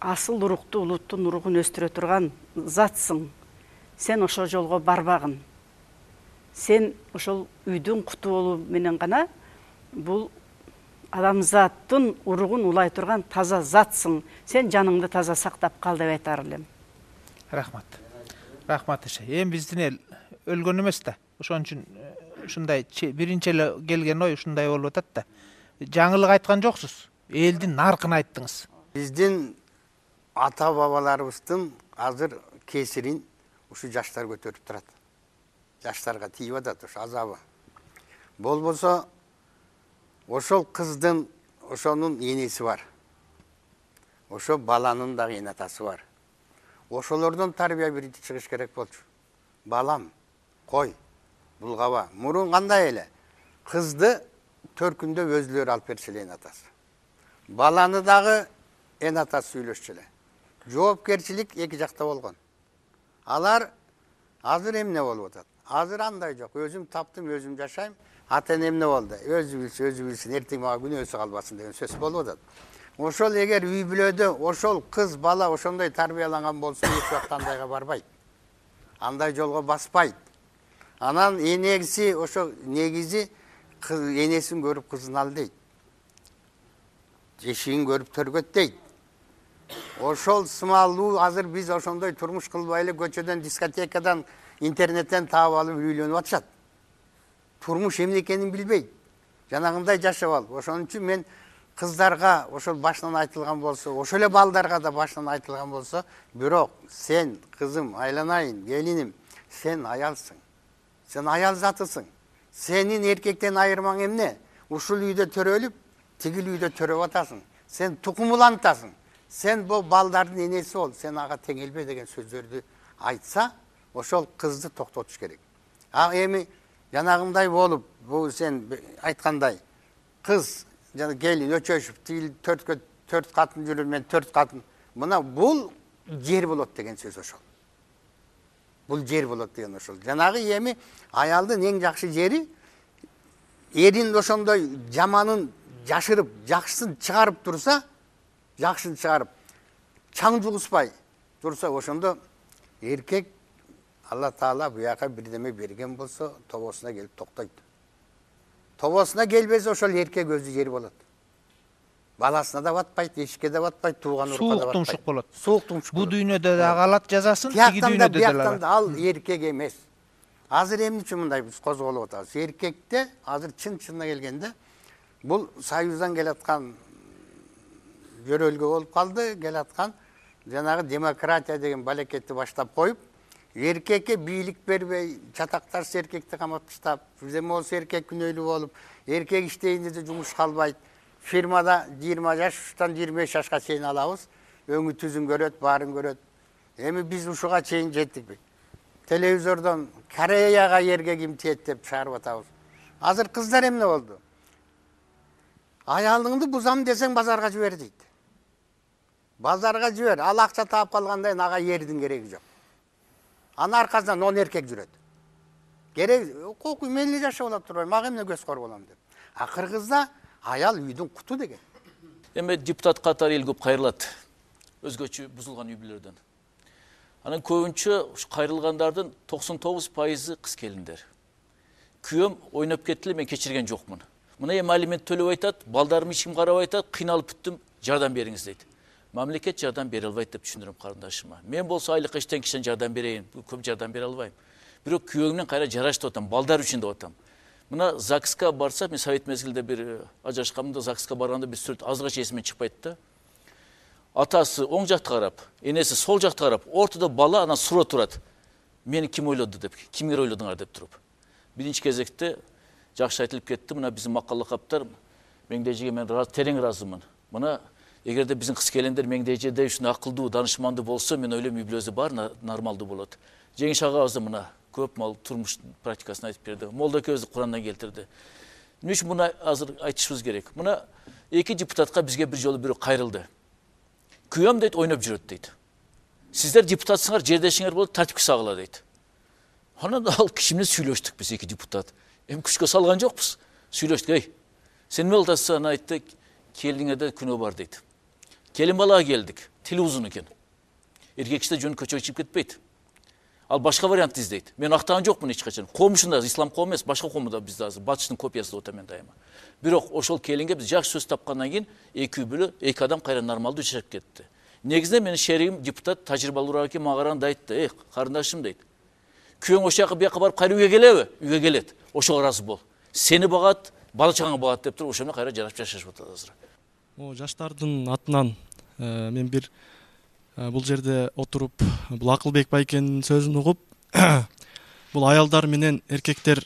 асыл урукту, улуттун уругун өстүрө турган затсың. Сен ошол жолго барбагын. Сен ошол үйдүн куту болуу менен гана бул адамзаттын уругун улай турган таза затсың. Сен жаныңды таза сактап кал деп айтар элем. Рахмат. Рахмат эше. Эми биздин эл өлгөн эмес да. Ошон үчүн ушундай биринчи эле келген ой ушундай болуп атат да. Жаңылык айткан жоксуз. Элдин наркын айттыңыз. Биздин ата бабаларыбыздын азыр кесирин ушу жаштар көтөрүп турат. Жаштарга тийип атат ушу азабы. Болбосо ошол кыздын ошонун энеси бар. Ошо баланын дагы эне атасы бар. Ошолордон тарбия берип чыгыш керек болчу. Балам, кой, булгаба. Мурун кандай эле? Кызды төркүндө өзүлөрү алып берчү эле эне атасы. Баланы дагы эне атасы сүйлөшчү эле. Жоопкерчилик эки жакта болгон. Алар азыр эмне болуп атат? Азыр андай жок. Өзүм таптым, өзүм жашайм. Ата эне эмне болду? Өзү билсин, эртең мага күнөөсү калбасын деген сөз болуп атат. Ошол эгер үй бүлөдө ошол кыз бала ошондой тарбияланган болсо эч убакта андайга барбайт. Андай жолго баспайт. Анан энеси ошо негизи энесин көрүп кызын ал дейт. Жешигин көрүп төргөт дейт. Ошол сымалуу азыр биз ошондой турмуш кылбай эле көчөдөн, дискотекадан, интернеттен таап алып үйлөнүп атышат. Турмуш эмне экенин билбейт. Жанагындай жашап алып. Ошон үчүн мен кыздарга ошол башынан айтылган болсо, ошол эле балдарга да башынан айтылган болсо, бирок сен кызым, айланайын, келиним, сен аялсың. Сен аял затысың. Сенин эркектен айырмаң эмне? Ушул үйдө төрөлүп, тигил үйдө төрөп атасың. Сен тукумулантасың. Сен бул балдардын энеси бол, сен ага теңелбе деген сөздөрдү айтса, ошол кызды токтотуш керек. Эми жанагындай болуп, бул сен айткандай кыз жана келин өчөшүп, тигил төрт катын жүрүп, мен төрт катын. Мына бул жер болот деген сөз ошол. Бул жер болот деген ошол. Жанагы эми аялдын эң жакшы жери эрин ошондой жаманын жашырып, жакшысын чыгарып турса, жакшысын чыгарып, чаң жугуспай турса, ошондо эркек Алла Таала буяка бирдеме берген болсо, тобосуна келип токтойт. Тобосуна келбесе ошол эркек өзү жер болот. Баласына да батпайт, эшикке да батпайт, тууган урукка да батпайт. Суук тумшук болот. Суук тумшук. Бул дүйнөдө да алат жазасын, тиги дүйнөдө да алат. Ал эркек эмес. Азыр эмне үчүн мындай биз козголуп атабыз? Эркекте азыр чын-чынына келгенде бул Союздан келаткан жөрөлгө болуп калды, келаткан жанагы демократия деген балекетти баштап коюп, эркекке бийлик бербей, чатактарсы эркекти камап таштап, эме болсо эркек күнөөлүү болуп, эркек иштейин десе жумуш калбайт. Фирмада 20 жаштан 25 жашка чейин алабыз. Өңү түзүн көрөт, баарын көрөт. Эми биз ушуга чейин жеттикпи? Телевизордон Кореяга эрге ким тиет деп чыгарып атабыз. Азыр кыздар эмне болду? Аялыңды бузам десең базарга жибер дейт. Базарга жибер, ал акча таап калгандай ага эрдин кереги жок. Анын аркасынан 10 эркек жүрөт. Керек, кокуй мен эле жашап алып турбайм, мага эмне көз кор болом деп. А кыргызда аял үйдүн куту деген. Эми депутат катары эл көп кайрылат. Өзгөчө бузулган үй бүлөлөрдөн. Анан көбүнчө кайрылгандардын 99% кыз келиндер. Күйөөм ойноп кетти, мен кечирген жокмун. Мына эми алимент төлөп айтат, балдарым эч ким карабай атат, кыйналып бүттүм, жардам бериңиз дейт. Мамлекет жардам бере албайт деп түшүндүрөм карындашыма. Мен болсо айлык эчтен кишен жардам берейин, көп жардам бере албайм. Бирок күйөөңнөн кайра жарашып атам, балдар үчүн деп атам. Мына ЗАГСка барса, мен совет мезгилде бир ажырашканымда ЗАГСка барганда бир сүрөт азыркыча эсимен чыкпайт да. Атасы оң жакта карап, энеси сол жакта карап, ортодо бала анан суроо турат. Мени ким ойлоду деп, кимге ойлодуңар деп туруп. Биринчи кезекте жакшы айтылып кетти. Мына биздин макал лакаптар меңдежиге мен терең ыраазымын. Мына эгерде биздин кыз келиндер меңдежеде ушундай акылдуу, данышмандуу болсо, мен ойлойм үй бүлөсү бар нормалдуу болот. Жеңиш агабыз да мына көп мал турмуш практикасын айтып берди. Молда экөөбүздү Курандан келтирди. Эмне үчүн муну азыр айтышыбыз керек? Мына эки депутатка бизге бир жолу бирөө кайрылды. Күйөөм дейт, ойноп жүрөт дейт. Сиздер депутатсыңар, жердешиңер болот, тартипке сагыла дейт. Анан ал киши менен сүйлөштүк биз эки депутат. Эми күчкө салган жокпуз. Сүйлөштүк, эй, сен эмне болуп атасың? Айтты, келиңерде күнөө бар дейт. Келин балага келдик. тили узун экен. Эркек киши жөн көчөгө чыгып кетпейт. Ал башка вариант издейт. Мен актаган жокмун эч качан. Комушунда ислам коому эмес, башка коомуда бизде азыр батыштын копиясы деп атам мен дайыма. Бирок ошол келинге биз жакшы сөз тапкандан кийин эки адам кайра нормалдуу жашап кетти. Негизинен менин шеригим депутат тажрыйбалуураак экен, мага караганда айтты: карындашым дейт. Күйөөң ошол жака бияка барып кайра үйгө келеби? Үйгө келет. Ошого ыраазы бол. Сени багат, бала чагаңа багат деп туруп ошону кайра жарашып жашашып атат азыр. Жаштардын атынан мен бир бул жерде отуруп бул Акылбек байкенин сөзүн угуп, бул аялдар менен эркектер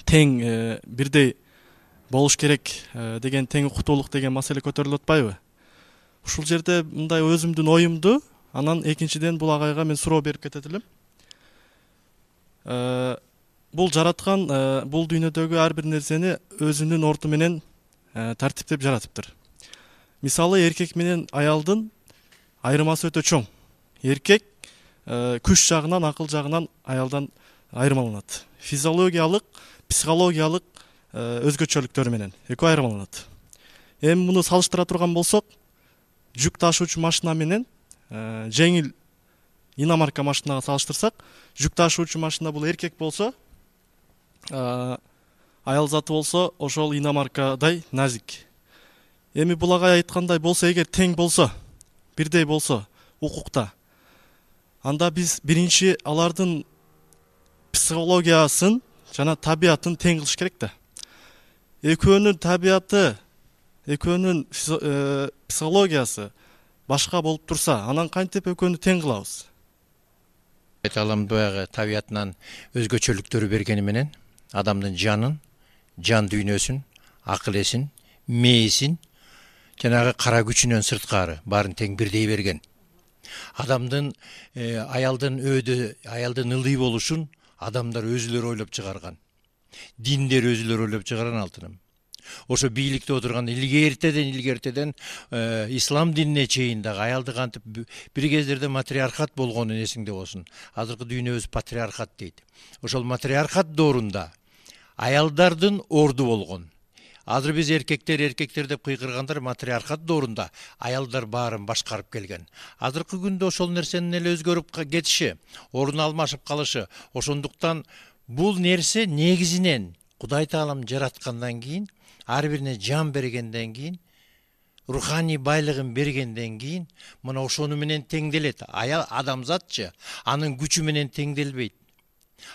тең бирдей болуш керек деген, тең укуктуулук деген маселе көтөрүлүп атпайбы? Ушул жерде мындай өзүмдүн оюмду, анан экинчиден бул агайга мен суроо берип кетет элем. Бул жараткан бул дүйнөдөгү ар бир нерсени өзүнүн орду менен тартиптеп жаратыптыр. Мисалы, эркек менен аялдын айырмасы өтө чоң. Эркек күч жагынан, акыл жагынан аялдан айырмаланат. Физиологиялык, психологиялык өзгөчөлүктөрү менен экөө айырмаланат. Эми муну салыштыра турган болсок, жүк ташуучу машина менен жеңил иномарка машинага салыштырсак, жүк ташуучу машина бул эркек болсо, аял заты болсо ошол иномаркадай назик. Эми бул агай айткандай болсо, эгер тең болсо, бирдей болсо укукта, анда биз биринчи алардын психологиясын жана табиятын тең кылыш керек да. Экөөнүн табияты, экөөнүн психологиясы башка болуп турса, анан кантип экөөнү тең кылабыз? Алам баягы табиятынан өзгөчөлүктөрү бергени менен адамдын жанын, жан дүйнөсүн, акыл эсин, мээсин, жанагы кара күчүнөн сырткары баарын тең бирдей берген. Адамдын аялдын ылдый болушун адамдар өзүлөрү ойлоп чыгарган. Диндер өзүлөрү ойлоп чыгарган алтыным. Ошо бийликте отурган илгертеден ислам динине чейин дагы аялды кантип бир кездерде матриархат болгонун эсиңде болсун. Азыркы дүйнөбүз патриархат дейт. Ошол матриархат доорунда аялдардын орду болгон. Азыр биз эркектер деп кыйкыргандар матриархат доорунда аялдар баарын башкарып келген. Азыркы күндө ошол нерсенин эле өзгөрүп кетиши, орун алмашып калышы. Ошондуктан бул нерсе негизинен Кудай Таалам жараткандан кийин, ар бирине жан бергенден кийин, руханий байлыгын бергенден кийин, мына ошону менен теңделет. Аял адамзатчы анын күчү менен теңделбейт.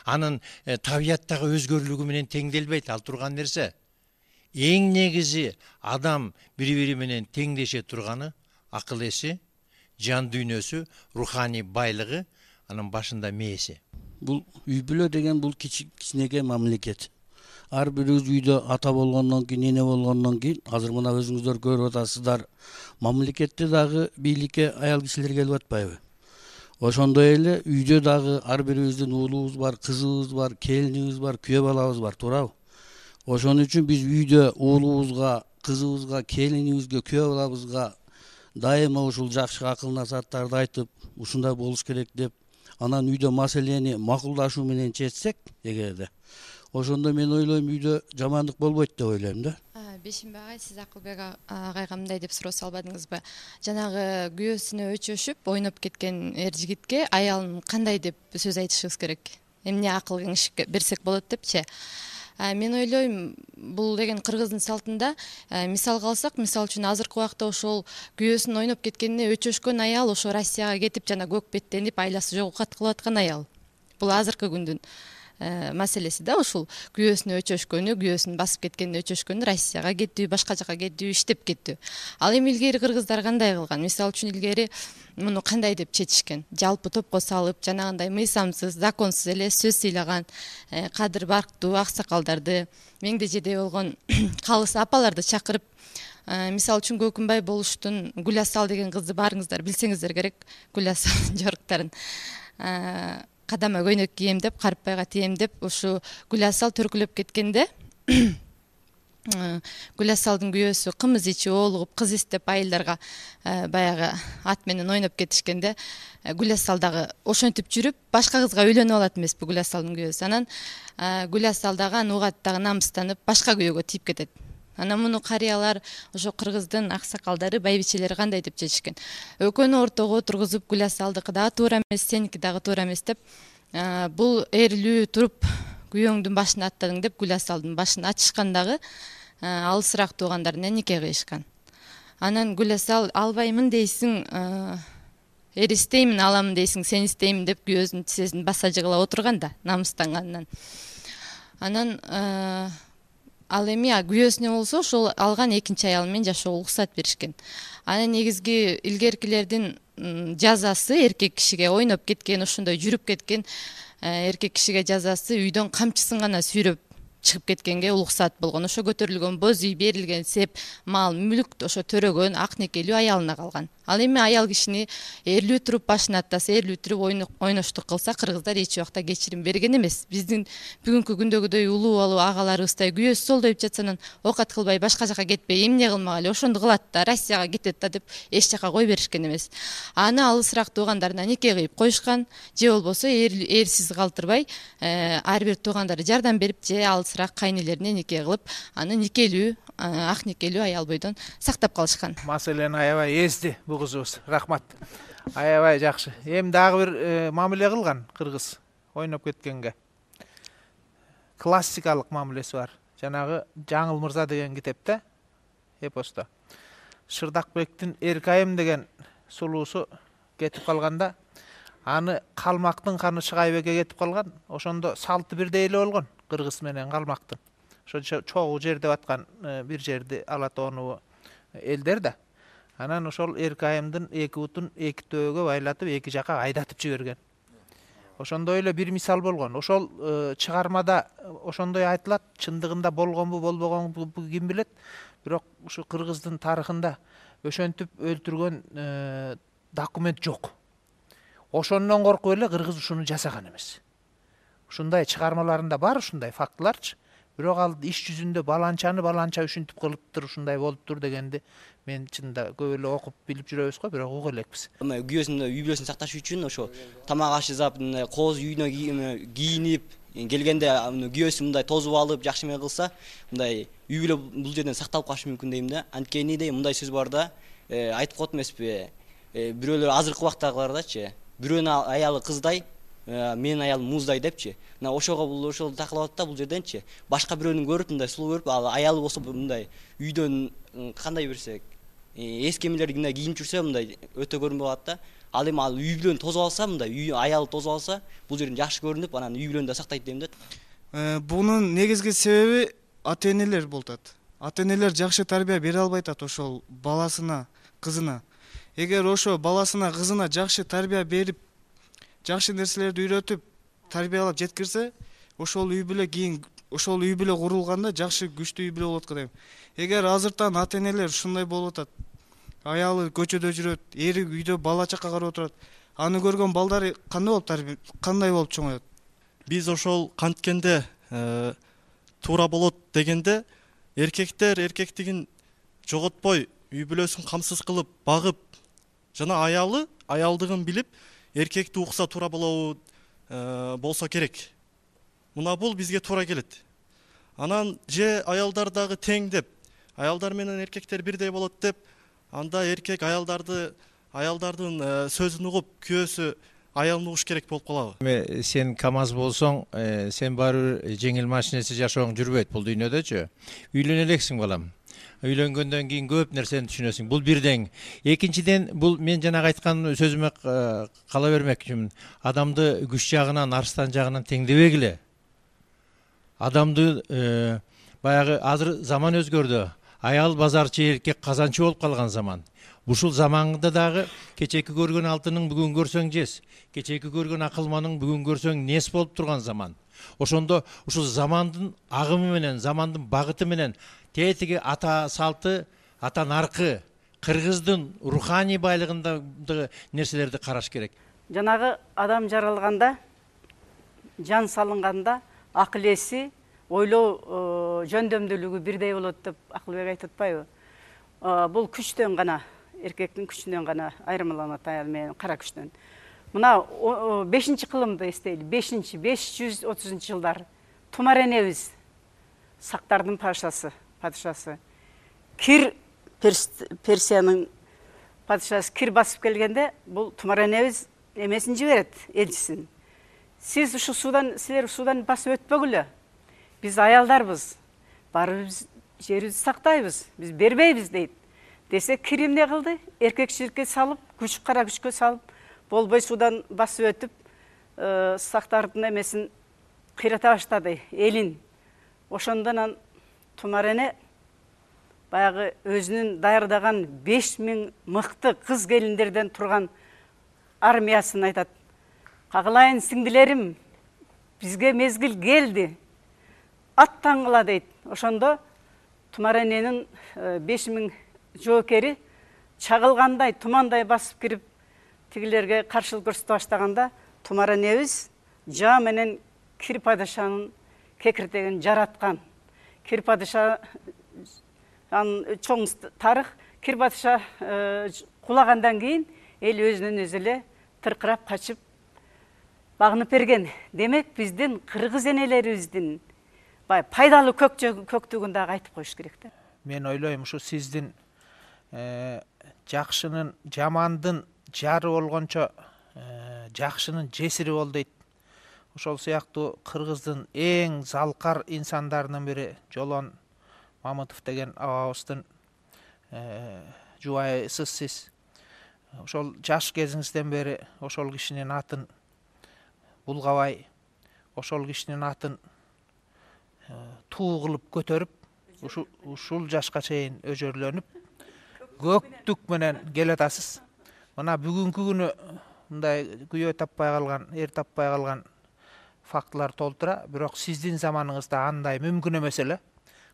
Анын табияттагы өзгөрүүлүгү менен теңделбейт. Ал турган нерсе эң негизи адам бири-бири менен теңдеше турганы акыл эси, жан дүйнөсү, руханий байлыгы, анын башында мээси. Бул үй бүлө деген бул кичинекей мамлекет. Ар бирибиз үйдө ата болгондон кийин, эне болгондон кийин, азыр мына өзүңүздөр көрүп атасыздар, мамлекетте дагы бийликке аял кишилер келип атпайбы? Ошондой эле үйдө дагы ар бирибиздин уулубуз бар, кызыбыз бар, келинибиз бар, күйөө балабыз бар, туурабы? Ошон үчүн биз үйдө уулубузга, кызыбызга, келинибизге, күйөө балабызга дайыма ушул жакшы акыл насааттарды айтып, ушундай болуш керек деп, анан үйдө маселени макулдашуу менен чечсек, эгерде, ошондо мен ойлойм үйдө жамандык болбойт деп ойлойм да. Бешимбек агай, сиз Акылбек агайга мындай деп суроо салбадыңызбы? Жанагы күйөөсүнө өчөшүп ойноп кеткен эр жигитке аялын кандай деп сөз айтышыбыз керек? Эмне акыл кеңеш берсек болот депчи? Мен ойлойм, бул деген кыргыздын салтында мисалга алсак, мисал үчүн азыркы убакта ошол күйөөсүн ойноп кеткенине өчөшкөн аял ошо Россияга кетип, жана көк беттенип, айласы жогукат кылып аткан аял. Бул азыркы күндүн маселеси да, ушул күйөөсүнө өчөшкөнү, күйөөсүн басып кеткенине өчөшкөнү, Россияга кеттүү, башка жака кеттүү, иштеп кеттүү. Ал эми илгери кыргыздар кандай кылган? Мисал үчүн илгери муну кандай деп чечишкен? Жалпы топко салып, жанагындай мыйсамсыз, законсуз эле сөз сыйлаган кадыр барктуу аксакалдарды, меңдежеде болгон калыс апаларды чакырып, мисал үчүн Көкүнбай болуштун Гүласал деген кызды баарыңыздар билсеңиздер керек, Гүласал жоруктарын кадама көйнөк кийем деп, Карыпбайга тием деп, ушу Гүласал төркүлөп кеткенде Гүласалдын күйөөсү кымыз ичип, оолугуп, кыз издеп айылдарга баягы ат менен ойноп кетишкенде, Гүласал дагы ошентип жүрүп, башка кызга үйлөнүп алат эмеспи Гүласалдын күйөөсү. Анан Гүласал дагы аны угат, дагы намыстанып, башка күйөөгө тийип кетет. Анан муну карыялар, ошо кыргыздын аксакалдары, байбичелери кандай деп чечишкен. Экөөнү ортого отургузуп Гүлас алдыкы дагы туура эмес, сеники дагы туура эмес деп, бул ээрлүү туруп күйөөңдүн башын аттадың деп Гүлас алдын башын ачышкан дагы алысыраак туугандарына нике кыйышкан. Анан Гүлас албаймын дейсиң, эр истеймин, аламын дейсиң, сен истеймин деп күйөөсүнүн тизесин баса жыгыла отурган да, намыстанганынан. Анан ал эми күйөөсүнө болсо ошол алган экинчи аялы менен жашоого уруксат беришкен. Анан негизги илгеркилердин жазасы эркек кишиге ойноп кеткен, ошондой жүрүп кеткен эркек кишиге жазасы үйдөн камчысын гана сүйрөп чыгып кеткенге уруксат болгон. Ошо көтөрүлгөн боз үй, берилген сеп, мал, мүлк ошо төрөгөн ак некелүү аялына калган. Ал эми аял кишини ээрлүү туруп башын аттаса, ээрлүү туруп ойноштук кылса, кыргыздар эч убакта кечирим берген эмес. Биздин бүгүнкү күндөгүдөй улуу алуу агаларыбыздай күйөөсү солдоюп жатсанан окат кылбай башка жака кетпей, эмне кылмак эле, ошондо кылат да, Россияга кетет да деп эч жака кой беришкен эмес. Аны алысыраак туугандарына нике кыйып коюшкан, же болбосо ээрсиз калтырбай, ар бир туугандары жардам берип, же алысыраак кайнелерине нике кылып, аны никелүү, ак никелүү аял бойдон сактап калышкан. Маселени аябай эзди бу кызыбыз. Рахмат. Аябай жакшы. Эми дагы бир мамиле кылган кыргыз ойноп кеткенге. Классикалык мамилеси бар. Жанагы Жаңыл мырза деген китепте, эпосто. Шырдакбектин Эркайым деген сулуусу кетип калганда, аны Калмактын ханы Чыгайбекке кетип калган. Ошондо салты бирдей эле болгон кыргыз менен Калмактын. Ошо чогуу жер деп аткан бир жерди ала тоонуу элдер да. Анан ошол Эркайымдын эки утун эки төөгө байлатып, эки жака айдатып жиберген. Ошондой эле бир мисал болгон. Ошол чыгармада ошондой айтылат, чындыгында болгонбу, болбогонбу ким билет. Бирок ушу кыргыздын тарыхында ошентип өлтүргөн документ жок. Ошондон коркуп эле кыргыз ушуну жасаган эмес. Ушундай чыгармаларында бар ушундай фактыларчы. Бирок ал иш жүзүндө баланча ушинтип кылыптыр, ушундай болуптур дегенди мен чында көп эле окуп билип жүрөбүз го, бирок уга элекпиз. Күйөөсүн үй бүлөсүн сакташ үчүн ошо тамак ашызап, кооз үйүнө кийинип, келгенде күйөөсү мындай тозуп алып, жакшы эмне кылса, мындай үй бүлө бул жерден сакталып калышы мүмкүн дейм да. Анткени мындай сөз бар да, айтып коет эмеспи? Бирөөлөр азыркы убактагылардачы, бирөөнүн аялы кыздай, менин аялым муздай депчи. Мына ошого бул ошол такылып да, бул жерденчи. Башка бирөөнүн көрүп, мындай сулуу көрүп, ал аялы болсо мындай үйдөн кандай берсек, эскемелерди мындай кийинип жүрсө, мындай өтө көрүнбөй калат да. Ал эми ал үй бүлөнү тозуп алса, мындай үй аялы тозуп алса, бул жерден жакшы көрүнүп, анан үй бүлөнү да сактайт дейм да. Бунун негизги себеби ата-энелер болуп атат. Ата-энелер жакшы тарбия бере албай атат ошол баласына, кызына. Эгер ошо баласына, кызына жакшы тарбия берип, жакшы нерселерди үйрөтүп, тарбиялап жеткирсе, ошол үй бүлө кийин ошол үй бүлө курулганда жакшы күчтүү үй бүлө болот го дейм. Эгер азыртан ата-энелер ушундай болуп атат, аялы көчөдө жүрөт, эри үйдө бала чака карап отурат, аны көргөн балдар кандай болуп чоңоет? Биз ошол канткенде туура болот дегенде, эркектер эркектигин жоготпой, үй бүлөсүн камсыз кылып, багып, жана аялы аялдыгын билип, эркекти укса туура болобу болсо керек. Мына бул бизге туура келет. Анан же аялдар дагы тең деп, аялдар менен эркектер бирдей болот деп, анда эркек аялдардын сөзүн угуп, күйөөсү аялын угуш керек болуп калабы? Сен КамАЗ болсоң, сен баары жеңил машинеси жашооң жүрбөйт бул дүйнөдөчү. Үйлөнө элексиң балам. Үйлөнгөндөн кийин көп нерсени түшүнөсүң. Бул бирден. Экинчиден, бул мен жанагы айткан сөзүмө кала бермекчимин. Адамды күч жагынан, арстан жагынан теңдебегиле. Адамды баягы азыр заман өзгөрдү. Аял базарчы, эркек казанчы болуп калган заман. Ушул заманда дагы кечеки көргөн алтының бүгүн көрсөң жес, кечеки көргөн акылманың бүгүн көрсөң нес болуп турган заман. Ошондо ушул замандын агымы менен, замандын багыты менен тетиги ата салты, ата наркы, кыргыздын руханий байлыгындагы нерселерди караш керек. Жанагы адам жаралганда, жан салынганда акыл эси, ойлоо жөндөмдүүлүгү бирдей болот деп Акылбек айтып атпайбы? Бул күчтөн гана, эркектин күчүнөн гана айырмаланат аял менен кара күчтөн. Мына 5-кылымды эстейли, 530-жылдар Тумар энебиз Сактардын падышасы кир Персиянын падышасы кир басып келгенде бул Тумар энебиз эмесин жиберет, элчисин. Силер судан басып өтпөгүлө. Биз аялдарбыз. Барыбыз жерибизди сактайбыз. Биз бербейбиз дейт. Десе кир эмне кылды? Эркекчиликке салып, кара күчкө салып, болбой судан басып өтүп, сактардын эмесин кыйрата баштады, элин. Ошондон Тумар эне баягы өзүнүн даярдаган 5000 мыкты кыз келиндерден турган армиясын айтат. Кагылайын сиңдилерим, бизге мезгил келди. Аттаңгыла дейт. Ошондо Тумар эненин 5000 жоокери чагылгандай, тумандай басып кирип, тигилерге каршылык көрсөтө баштаганда Тумар энебиз жаа менен кир падышанын кекиртегин жараткан. Кир падыша чоң тарых, кир падыша кулагандан кийин эл өзүнөн өзү эле тыркырап качып багынып берген. Демек биздин кыргыз энелерибиздин пайдалуу көктүгүн дагы айтып коюш керек да. Мен ойлойм ушу сиздин жакшынын жамандын жары болгончо жакшынын жесири бол дейт. Ошол сыяктуу кыргыздын эң залкар инсандарынын бири Жолон Мамытов деген абабыздын жубайысыз сиз. Ошол жаш кезиңизден бери ошол кишинин атын булгабай, ошол кишинин атын туу кылып көтөрүп, ушул жашка чейин өжөрлөнүп, көктүк менен келатасыз. Мына бүгүнкү күнү мындай күйөө таппай калган, эр таппай калган фактылар толтура, бирок сиздин заманыңызда андай мүмкүн эмес эле.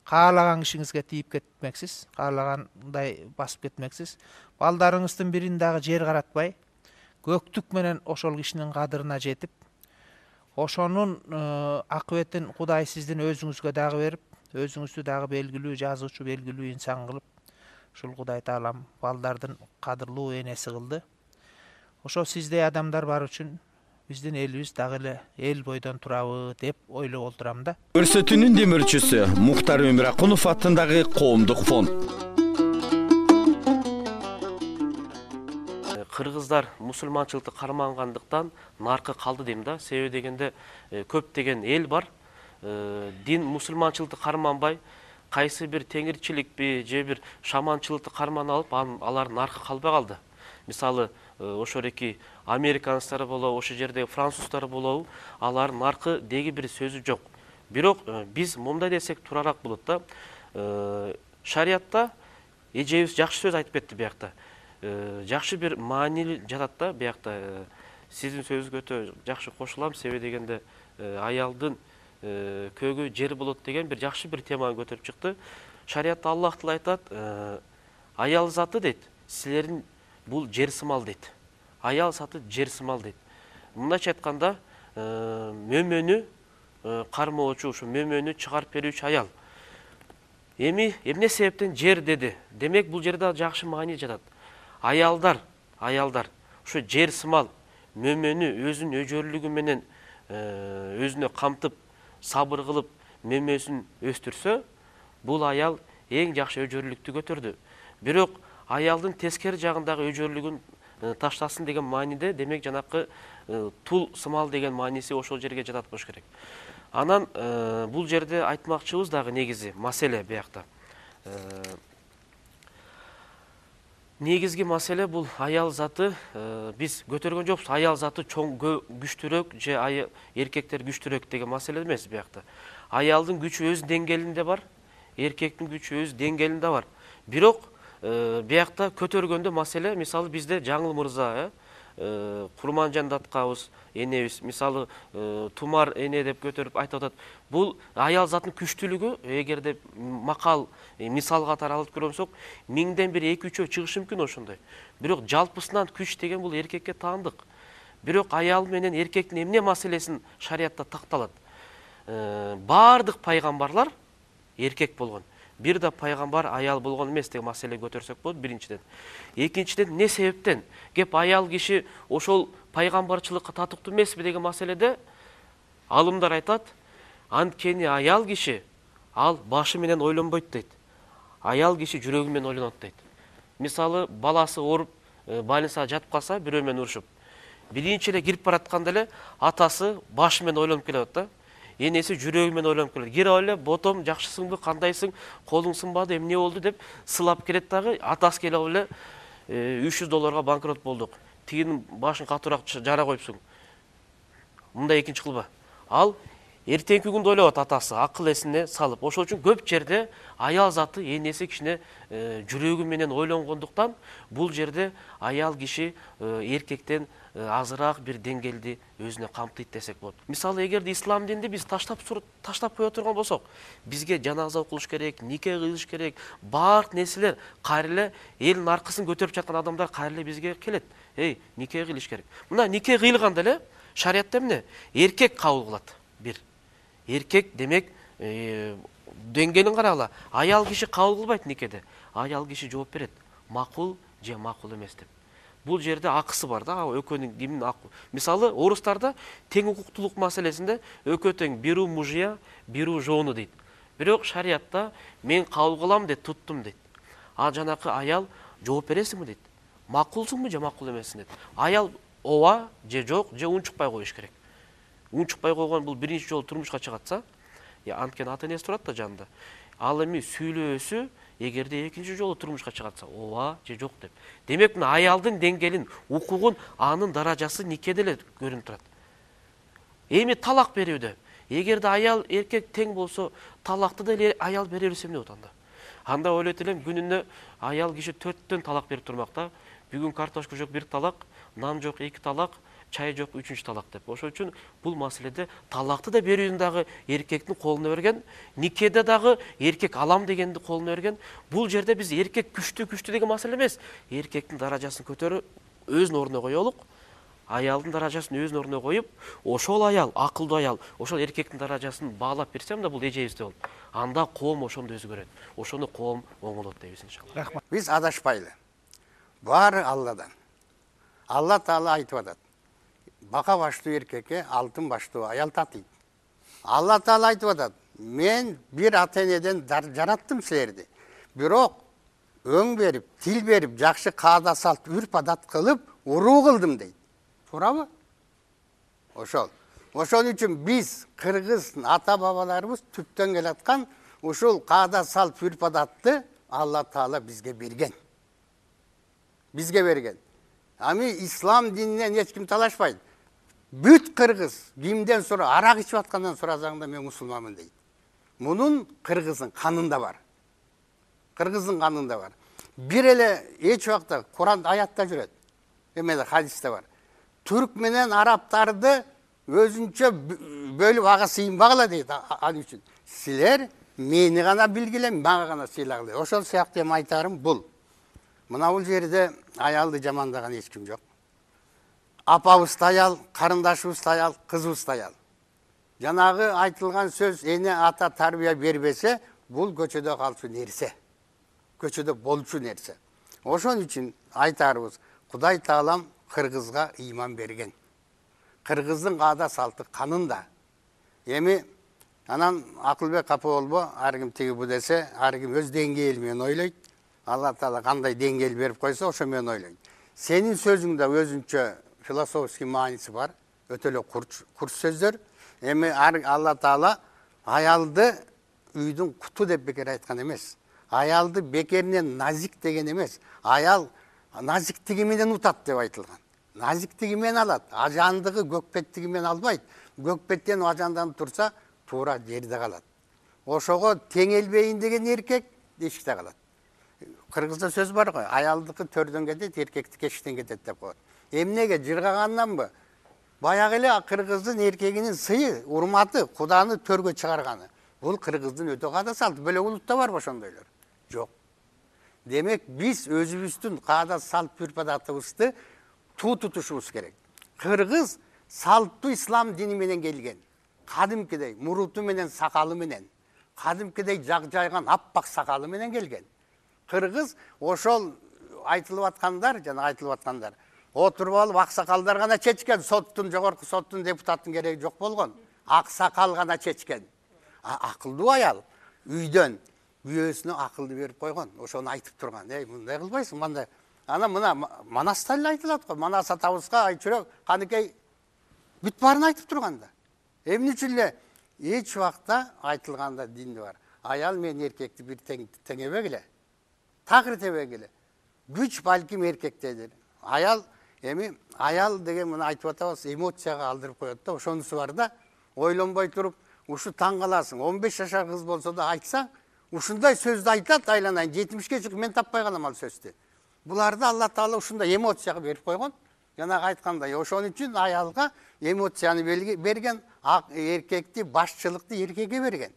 Каалаган кишиңизге тийип кетмексиз, каалагандай басып кетмексиз. Балдарыңыздын бирин дагы жер каратпай, көктүк менен ошол кишинин кадырына жетип, ошонун акыбетин Кудай сиздин өзүңүзгө дагы берип, өзүңүздү дагы белгилүү жазуучу, белгилүү инсан кылып, ушул Кудай Таалам балдардын кадырлуу энеси кылды. Ошо сиздей адамдар бар үчүн биздин элибиз дагы эле эл бойдон турабы деп ойлоп отурам да. Көрсөтүүнүн демирчүсү Мухтар Өмүракунов атындагы коомдук фонд. Кыргыздар мусулманчылыкты кармангандыктан наркы калды дейм да. Себеби дегенде көптөгөн эл бар. Дин мусулманчылыкты карманбай, кайсы бир теңирчиликпи же бир шаманчылыкты карман алып, алар наркы калбай калды. Мисалы, ошореки американецтер болобу, ошол жердеги француздар болобу, алар наркы деги бир сөзү жок. Бирок биз мындай десек турарак болот да. Шариятта эжебиз жакшы сөз айтып кетти биякта. Жакшы бир маанилүү жатат да биякта. Сиздин сөзүңүзгө өтө жакшы кошулам, себеби дегенде аялдын көгү жер болот деген бир жакшы бир теманы көтөрүп чыкты. Шариятта Аллах Таала айтат, аял заты дейт, силердин бул жер сымал дейт. Аял заты жер сымал дейт. Мындайча айтканда, мөмөнү кармоочу, ушу мөмөнү чыгарып берүүчү аял. Эми эмне себептен жер деди? Демек бул жерде жакшы маани жатат. Аялдар, ушу жер сымал мөмөнү өзүнүн өжөрлүгү менен өзүнө камтып, сабыр кылып, мөмөсүн өстүрсө, бул аял эң жакшы өжөрлүктү көтөрдү. Бирок аялдын тескери жагындагы өжөрлүгүн таштасын деген мааниде, демек жанакы тул сымал деген мааниси ошол жерге жатат болуш керек. Анан бул жерде айтмакчыбыз дагы негизи маселе биякта. Негизги маселе бул аял заты, биз көтөргөн жокпуз. Аял заты чоң күчтүүрөөк же эркектер күчтүүрөөк деген маселе эмес биякта. Аялдын күчү өз деңгээлинде бар, эркектин күчү өз деңгээлинде бар. Бирок биякта көтөргөндө маселе, мисалы бизде Жаңыл мырза, Курманжан аткабыз, энебиз, мисалы Тумар эне деп көтөрүп айтып атат. Бул аял затынын күчтүүлүгү, эгерде макал, мисал катары алып көрсөк, 1000ден бир 2-3 чыгышы мүмкүн ошондой. Бирок жалпысынан күч деген бул эркекке таандык. Бирок аял менен эркектин эмне маселесин шариятта такталат? Бардык пайгамбарлар эркек болгон. Бир да пайгамбар аял болгон эмес деген маселе көтөрсөк болот биринчиден. Экинчиден, эмне себептен кеп аял киши ошол пайгамбарчылыкка татыктуу эмеспи деген маселеде алымдар айтат, анткени аял киши ал башы менен ойлонбойт дейт. аял киши жүрөгү менен ойлонот дейт. Мисалы баласы ооруп больницада жатып калса, бирөө менен урушуп, биринчи эле кирип баратканда эле атасы башы менен ойлонуп келет да. Энеси жүрөгү менен ойлонуп келет. Кирип эле ботом жакшысыңбы, кандайсың, колуң сынбады, эмне болду деп сылап келет дагы. Атасы келип эле $300 банкрот болдук. Тигинин башын катуураак жара коюпсуң. Мындай экинчи кылба. Ал эртеңки күндү ойлоп атасы, акыл эсине салып. Ошол үчүн көп жерде аял заты энеси кишине жүрөгү менен ойлонгондуктан бул жерде аял киши эркектен азыраак бир деңгээлди өзүнө камтыйт десек болот. Мисалы, эгерде ислам динди биз таштап кое турган болсок, бизге жаназа окулуш керек, нике кыйлыш керек, баардык нерселер кайра эле элдин аркысын көтөрүп жаткан адамдар кайра эле бизге келет. Нике кыйлыш керек. Мына нике кыйлганда эле шариятта эмне? Эркек кабыл кылат. Бир. Эркек демек деңгээлин карагыла. Аял киши кабыл кылбайт никеде. Аял киши жооп берет. Макул же макул эмес деп. Бул жерде акысы бар да, экөөнүн кимдин акы. Мисалы, орустарда тең укуктуулук маселесинде экөө тең бирүү мужья, бирүү жоону дейт. Бирок шариятта мен кабыл кылам деп туттум дейт. Жанакы аял жооп бересиңби дейт. Макулсуңбу же макул эмессиң дейт. Аял ооба же жок же унчукпай коюш керек. Унчукпай койгон бул биринчи жолу турмушка чыгатса, анткени ата энеси турат да жанында. Ал эми сүйлөөсү эгерде экинчи жолу турмушка чыгатса, ооба же жок деп. Демек мына аялдын деңгээлин, укугун, анын даражасы никеде эле көрүнүп турат. Эми талак берүүдө, эгерде аял эркек тең болсо, талакты да аял бере берсе эмне болот анда? Анда ойлойт элем, күнүнө аял киши 4төн талак берип турмакта. Бүгүн картошка жок 1 талак, нан жок 2 талак, чай жок 3 талак деп. Ошол үчүн бул маселеде талакты да берүүнү дагы эркектин колуна берген, никеде дагы эркек алам дегенди колуна берген. Бул жерде биз эркек күчтүү деген маселе эмес. Эркектин даражасын көтөрүп, өзүнүн ордуна коелук. Аялдын даражасын өзүнүн ордуна коюп, ошол аял, акылдуу аял, ошол эркектин даражасын баалап берсем да бул эжебизде болот. Анда коом ошондо өзгөрөт. Ошону коом оңолот дейбиз иншалла. Рахмат. Биз адашпайлы. Баары Алладан. Алла Таала айтып атат. Бака баштуу эркекке алтын баштуу аял татыйт. Алла Таала айтып атат. Мен бир ата энеден жараттым силерди. Бирок өң берип, тил берип, жакшы каада салт, үрп адат кылып, уруу кылдым дейт. Туурабы? Ошол. Ошол үчүн биз кыргыз ата бабаларыбыз түптөн келаткан ушул каада салт, үрп адатты Алла Таала бизге берген. Бизге берген. Ами ислам дининен эч ким талашпайт. Бүт кыргыз кимден сура, арак ичип аткандан сурасаң да мен мусулманмын дейт. Мунун кыргыздын канында бар. Кыргыздын канында бар. Бир эле эч убакта Куран аятта жүрөт. Эмеде хадисте бар. Түрк менен араптарды өзүнчө бөлүп ага сыйынбагыла дейт. Ал үчүн силер мени гана билгиле, мага гана сыйлагыла. Ошол сыяктуу эми айтарым бул. Мына бул жерде аялды жамандаган эч ким жок. Апабыз аял, карындашыбыз аял, кызыбыз аял. Жанагы айтылган сөз эне ата тарбия бербесе, бул көчөдө калчу нерсе. Көчөдө болчу нерсе. Ошон үчүн айтарыбыз, Кудай Таалам кыргызга ыйман берген. Кыргыздын каада салты канында. Эми анан Акылбек апа болбо, ар ким тиги бу десе, ар ким өз деңгээли менен ойлойт. Алла Таала кандай деңгээл берип койсо, ошо менен ойлойт. Сенин сөзүңдө өзүнчө философский мааниси бар, өтө эле курч сөздөр. Эми Алла Таала аялды үйдүн куту деп бекер айткан эмес. Аялды бекеринен назик деген эмес. Аял назиктиги менен утат деп айтылган. Назиктиги менен алат. Ажандыгы көкпеттиги менен албайт. Көкпеттен ажанданып турса, туура жерде калат. Ошого теңелбейин деген эркек эшикте калат. Кыргызда сөз бар го, аялдыкы төрдөн кетет, эркектики эшиктен кетет деп коет. Эмнеге жыргаганданбы? Баягы эле кыргыздын эркегинин сыйы, урматы, Куданы төргө чыгарганы. Бул кыргыздын өтө каада салты. Бөлөк улутта барбы ошондойлор? Жок. Демек биз өзүбүздүн каада салт үрп-адатыбызды тутушубуз керек. Кыргыз салттуу ислам дини менен келген. Кадимкидей муруту менен сакалы менен, кадимкидей жак жайган аппак сакалы менен келген. Кыргыз ошол айтылып аткандар, жана айтылып аткандар. Отуруп алып аксакалдар гана чечкен, соттун, жогорку соттун депутаттын кереги жок болгон. Аксакал гана чечкен. Акылдуу аял үйдөн күйөөсүнө акылды берип койгон, ошону айтып турган. Мындай кылбайсың, мындай. Ана мына Манаста эле айтылат го. Манас атабызга айчүрөк, каныкей бүт баарын айтып турган да. Эмне үчүн эле эч убакта айтылганда динде бар. Аял менен эркекти бир теңебегиле. Такыр тебегиле. Күч балким эркектедир. Аял деген мына айтып атабыз, эмоцияга алдырып коет да, ошонусу бар да. Ойлонбой туруп, ушу таң каласың. 15 жашар кыз болсо да айтсаң, ушундай сөздү айтат, айланайын 70-ке чыгып мен таппай калам ал сөздү. Буларды Алла Таала ушундай эмоцияга берип койгон. Жанагы айткандай, ошон үчүн аялга эмоцияны берген, эркекти, башчылыкты эркекке берген.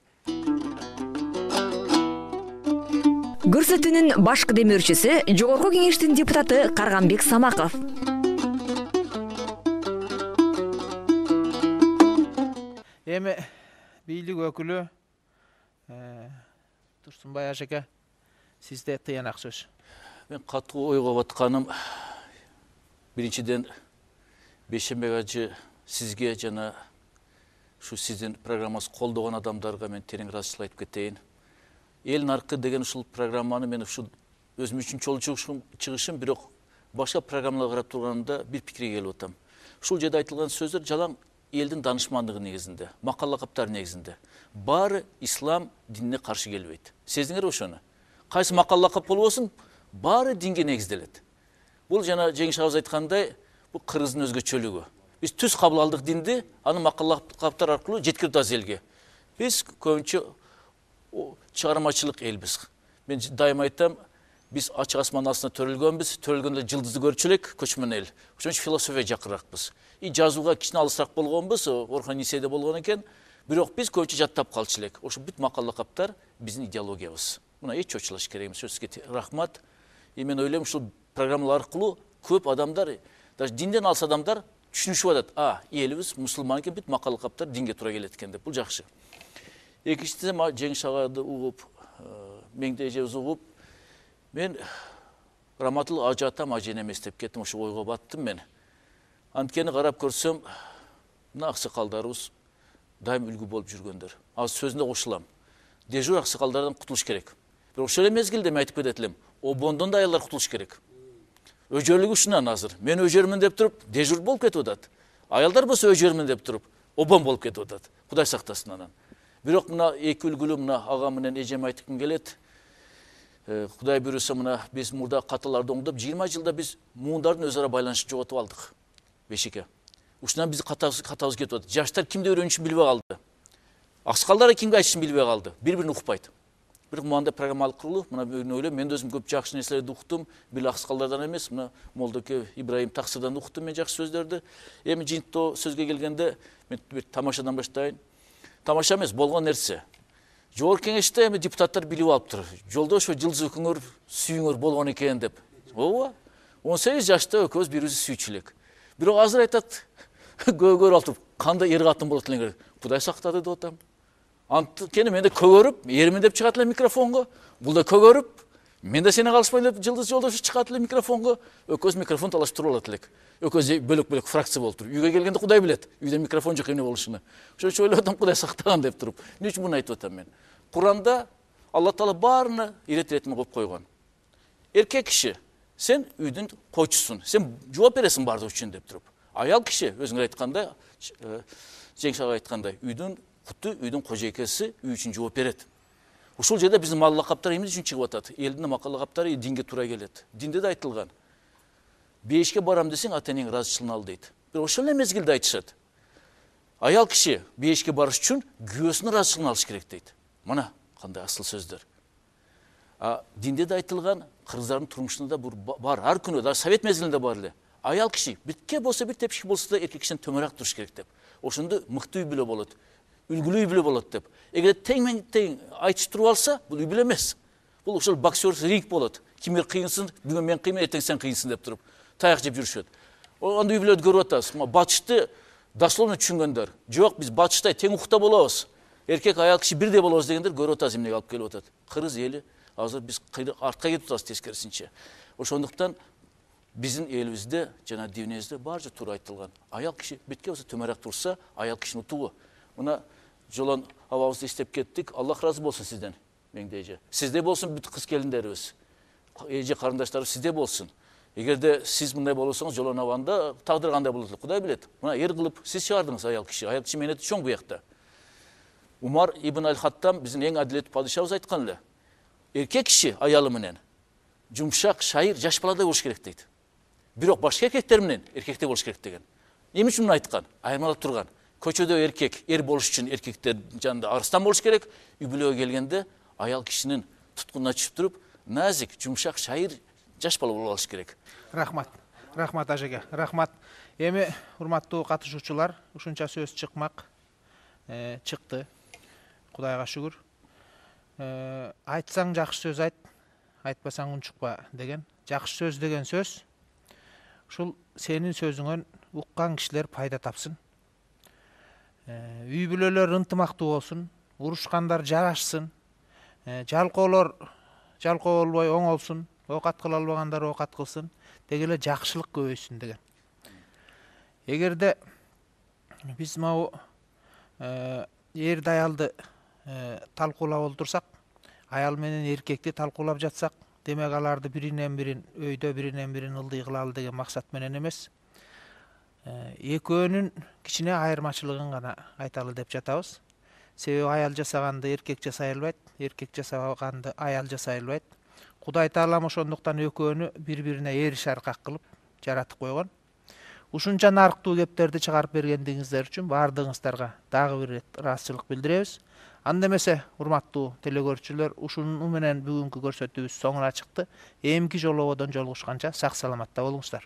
Көрсөтүүнүн башкы демөөрчүсү Жогорку Кеңештин депутаты Карганбек Самаков. Эми бийлик өкүлү Турсунбай ажеке, сизде тыянак сөз. Мен катуу ойгоп атканым, биринчиден Бейшембек ажы сизге жана ушу сиздин программаңызды колдогон адамдарга мен терең ыраазычылык айтып кетейин. Эл наркы деген ушул программаны мен ушу өзүм үчүн чолуу чыгышым, бирок башка программаларга карап турганда бир пикирге келип атам. Ушул жерде айтылган сөздөр жалаң элдин данышмандыгы негизинде, макал лакаптар негизинде. Баары ислам динине каршы келбейт. Сездиңер ошону? Кайсы макал лакап болбосун, баары динге негизделет. Бул жана Жеңиш агабыз айткандай, бул кыргыздын өзгөчөлүгү. Биз түз кабыл алдык динди, аны макал лакаптар аркылуу жеткирип атабыз элге. Биз көбүнчө чыгармачылык элбиз. Мен дайыма айтам, биз ачык асман астында төрөлгөнбүз, төрөлгөндө жылдызды көрчү элек, көчмөн эл. Ошон үчүн философия жакыракпыз. Жазууга кичине алысыраак болгонбуз, Орхон Исейде болгон экен, бирок биз көбүнчө жаттап калчу элек. Ошо бүт макал лакаптар биздин идеологиябыз. Мына эч чочулаш керек эмес. Сөзгө рахмат. Мен ойлойм, ушул программалар аркылуу көп адамдар, даже динден алыс адамдар түшүнүшүп атат. Элибиз мусулман экен, бүт макал лакаптар динге туура келет экен деп. Бул жакшы. Экинчиден Жеңиш агады угуп, меңде эжебиз угуп, мен Раматыл ажы атам, ажен эмес деп кеттим, ошо ойго баттым мен. Анткени карап көрсөм, мына аксакалдарыбыз дайым үлгү болуп жүргөндөр. Аз сөзүндө кошулам. Дежур аксакалдардан кутулуш керек. Бирок ошол эле мезгилде мен айтып кетет элем, обондон да аялдар кутулуш керек. Өжөлүк ушунан азыр. Мен өжөрмүн деп туруп, дежур болуп кетип атат. Аялдар болсо өжөрмүн деп туруп, обон болуп кетип атат. Кудай сактасын анан. Бирок мына эки үлгүлүү мына агам менен эжем айткым келет. Кудай буйруса мына биз мурда каталарды оңдоп 20 жылда биз муундардын өз ара байланышын жоготуп алдык. Бешике. Ушунан биз катабыз кетип атат. Жаштар кимди үйрөнүшүн билбей калды. Аксакалдар кимге айтышын билбей калды. Бири-бирин укпайт. Бирок мындай программа аркылуу мына мен ойлойм, мен өзүм көп жакшы нерселерди уктум. Бир аксакалдардан эмес, мына Молдоке Ибраим Таксырдан уктум мен жакшы сөздөрдү. Эми жыйынтоо сөзгө келгенде мен бир тамашадан баштайын. Тамаша эмес, болгон нерсе. Жогорку Кеңеште эми депутаттар билип алыптыр. Жолдо ошо жылдыз өкүңөр, сүйүңөр болгон экен деп. Ооба. 18 жашта экөөбүз бирибизди сүйчү элек. Бирок азыр айтат, көөгөр алтып, кандай эр катын болот элеңер. Кудай сактады деп атам. Анткени менде көгөрүп, эримин деп чыгат эле микрофонго. Бул да көгөрүп, мен да сени калышпайм деп жылдыз жолдошу чыгат эле микрофонго. Экөөбүз микрофон талаштырып алат элек. Экөөбүз бөлөк-бөлөк фракция болуп туруп. Үйгө келгенде Кудай билет. Үйдө микрофон жок эмне болушуну. Ошон үчүн ойлоп атам, Кудай сактаган деп туруп. Эмне үчүн муну айтып атам мен? Куранда Алла Таала баарына ирет-иретин коюп койгон. Эркек киши, сен үйдүн койчусуң, сен жооп бересиң баардык үчүн деп туруп. Аял киши өзүңөр айткандай, Жеңиш ага айткандай, үйдүн куту, үйдүн кожойкеси үй үчүн жооп берет. Ушул жерде биздин макал лакаптар эмне үчүн чыгып атат? Элдин макал лакаптары динге туура келет. Динде да айтылган. Бейишке барам десең, ата-энең ыраазычылыгын ал дейт. Бирок ошол эле мезгилде айтышат. Аял киши бейишке барыш үчүн күйөөсүнүн ыраазычылыгын алыш керек дейт. Мына кандай асыл сөздөр. Динде да айтылган, кыргыздардын турмушунда бар, ар күнү, да совет мезгилинде бар эле. Аял киши битке болсо, бир тепшик болсо да эркек кишиден төмөрөөк туруш керек деп. Ошондо мыкты үй бүлө болот, үлгүлүү үй бүлө болот деп. Эгер тең айтыштырып алса, бул үй бүлө эмес. Бул ошол боксер ринг болот. Кимдир кыйынсын, бүгүн мен кыймын, эртең сен кыйынсың деп туруп, таяк жеп жүрүшөт. Анда үй бүлөдү көрүп атабыз. Батышты дословно түшүнгөндөр. Жок, биз батыштай тең укта болобуз. Эркек аял киши бирдей болобуз дегендер көрүп атабыз эмнеге алып келип атат. Кыргыз эли азыр биз артка кетип атабыз тескерисинче. Ошондуктан биздин элибизде жана динибизде баары туура айтылган. Аял киши бетке болсо төмөрөөк турса, аял кишинин утугу. Мына жолон абабызды эстеп кеттик. Аллах разы болсун сизден. меңдейже. Сизде болсын бүт кыз келиндерибиз. Эже карындаштарыбыз сизде болсын. Эгерде сиз мындай болсоңуз жолдон абанда тагдыр кандай болот элек Кудай билет. Мына эр кылып сиз чыгардыңыз аял киши менети чоң буякта. Умар ибн аль-Хаттам биздин эң адилеттүү падышабыз айткан эле. Эркек киши аялы менен жумшак, шайыр, жаш баладай болуш керек дейт. Бирок башка эркектер менен эркектей болуш керек деген. Эмне үчүн айткан? Айырмалап турган. Көчөдө эркек эр болуш үчүн эркектер жанында арыстан болуш керек. Үй бүлөгө келгенде аял кишинин туткунуна түшүп туруп, назик, жумшак, шайыр, жаш бала болуп алыш керек. Рахмат. Рахмат ажеге. Рахмат. Эми урматтуу катышуучулар, ушунча сөз чыкмак. Чыкты. Кудайга шүгүр. Айтсаң жакшы сөз айт, айтпасаң унчукпа деген. Жакшы сөз деген сөз ушул сенин сөзүңөн уккан кишилер пайда тапсын. Үй бүлөлөр ынтымактуу болсун, урушкандар жарашсын. Жалкоолор жалкоо болбой оңолсун, оокат кыла албагандар оокат кылсын, деги эле жакшылык көбөйсүн деген. Эгерде биз могу эрди аялды талкуулап олтурсак, аял менен эркекти талкуулап жатсак, демек аларды биринен бирин өйдө биринен бирин ылдый кылалы деген максат менен эмес. Экөөнүн кичине айырмачылыгын гана айталы деп жатабыз. Себеби аял жасаганды эркек жасай албайт, эркек жасаганды аял жасай албайт. Кудай Таалам ошондуктан экөөнү бири-бирине эриш аркак кылып жаратып койгон. Ушунча нарыктуу кептерди чыгарып бергендигиңиздер үчүн баардыгыңыздарга дагы бир рет ыраазычылык билдиребиз. Анда эмесе, урматтуу телекөрүүчүлөр, ушуну менен бүгүнкү көрсөтүүбүз соңуна чыкты. Эмки жолободон жолугушканча сак саламатта болуңуздар.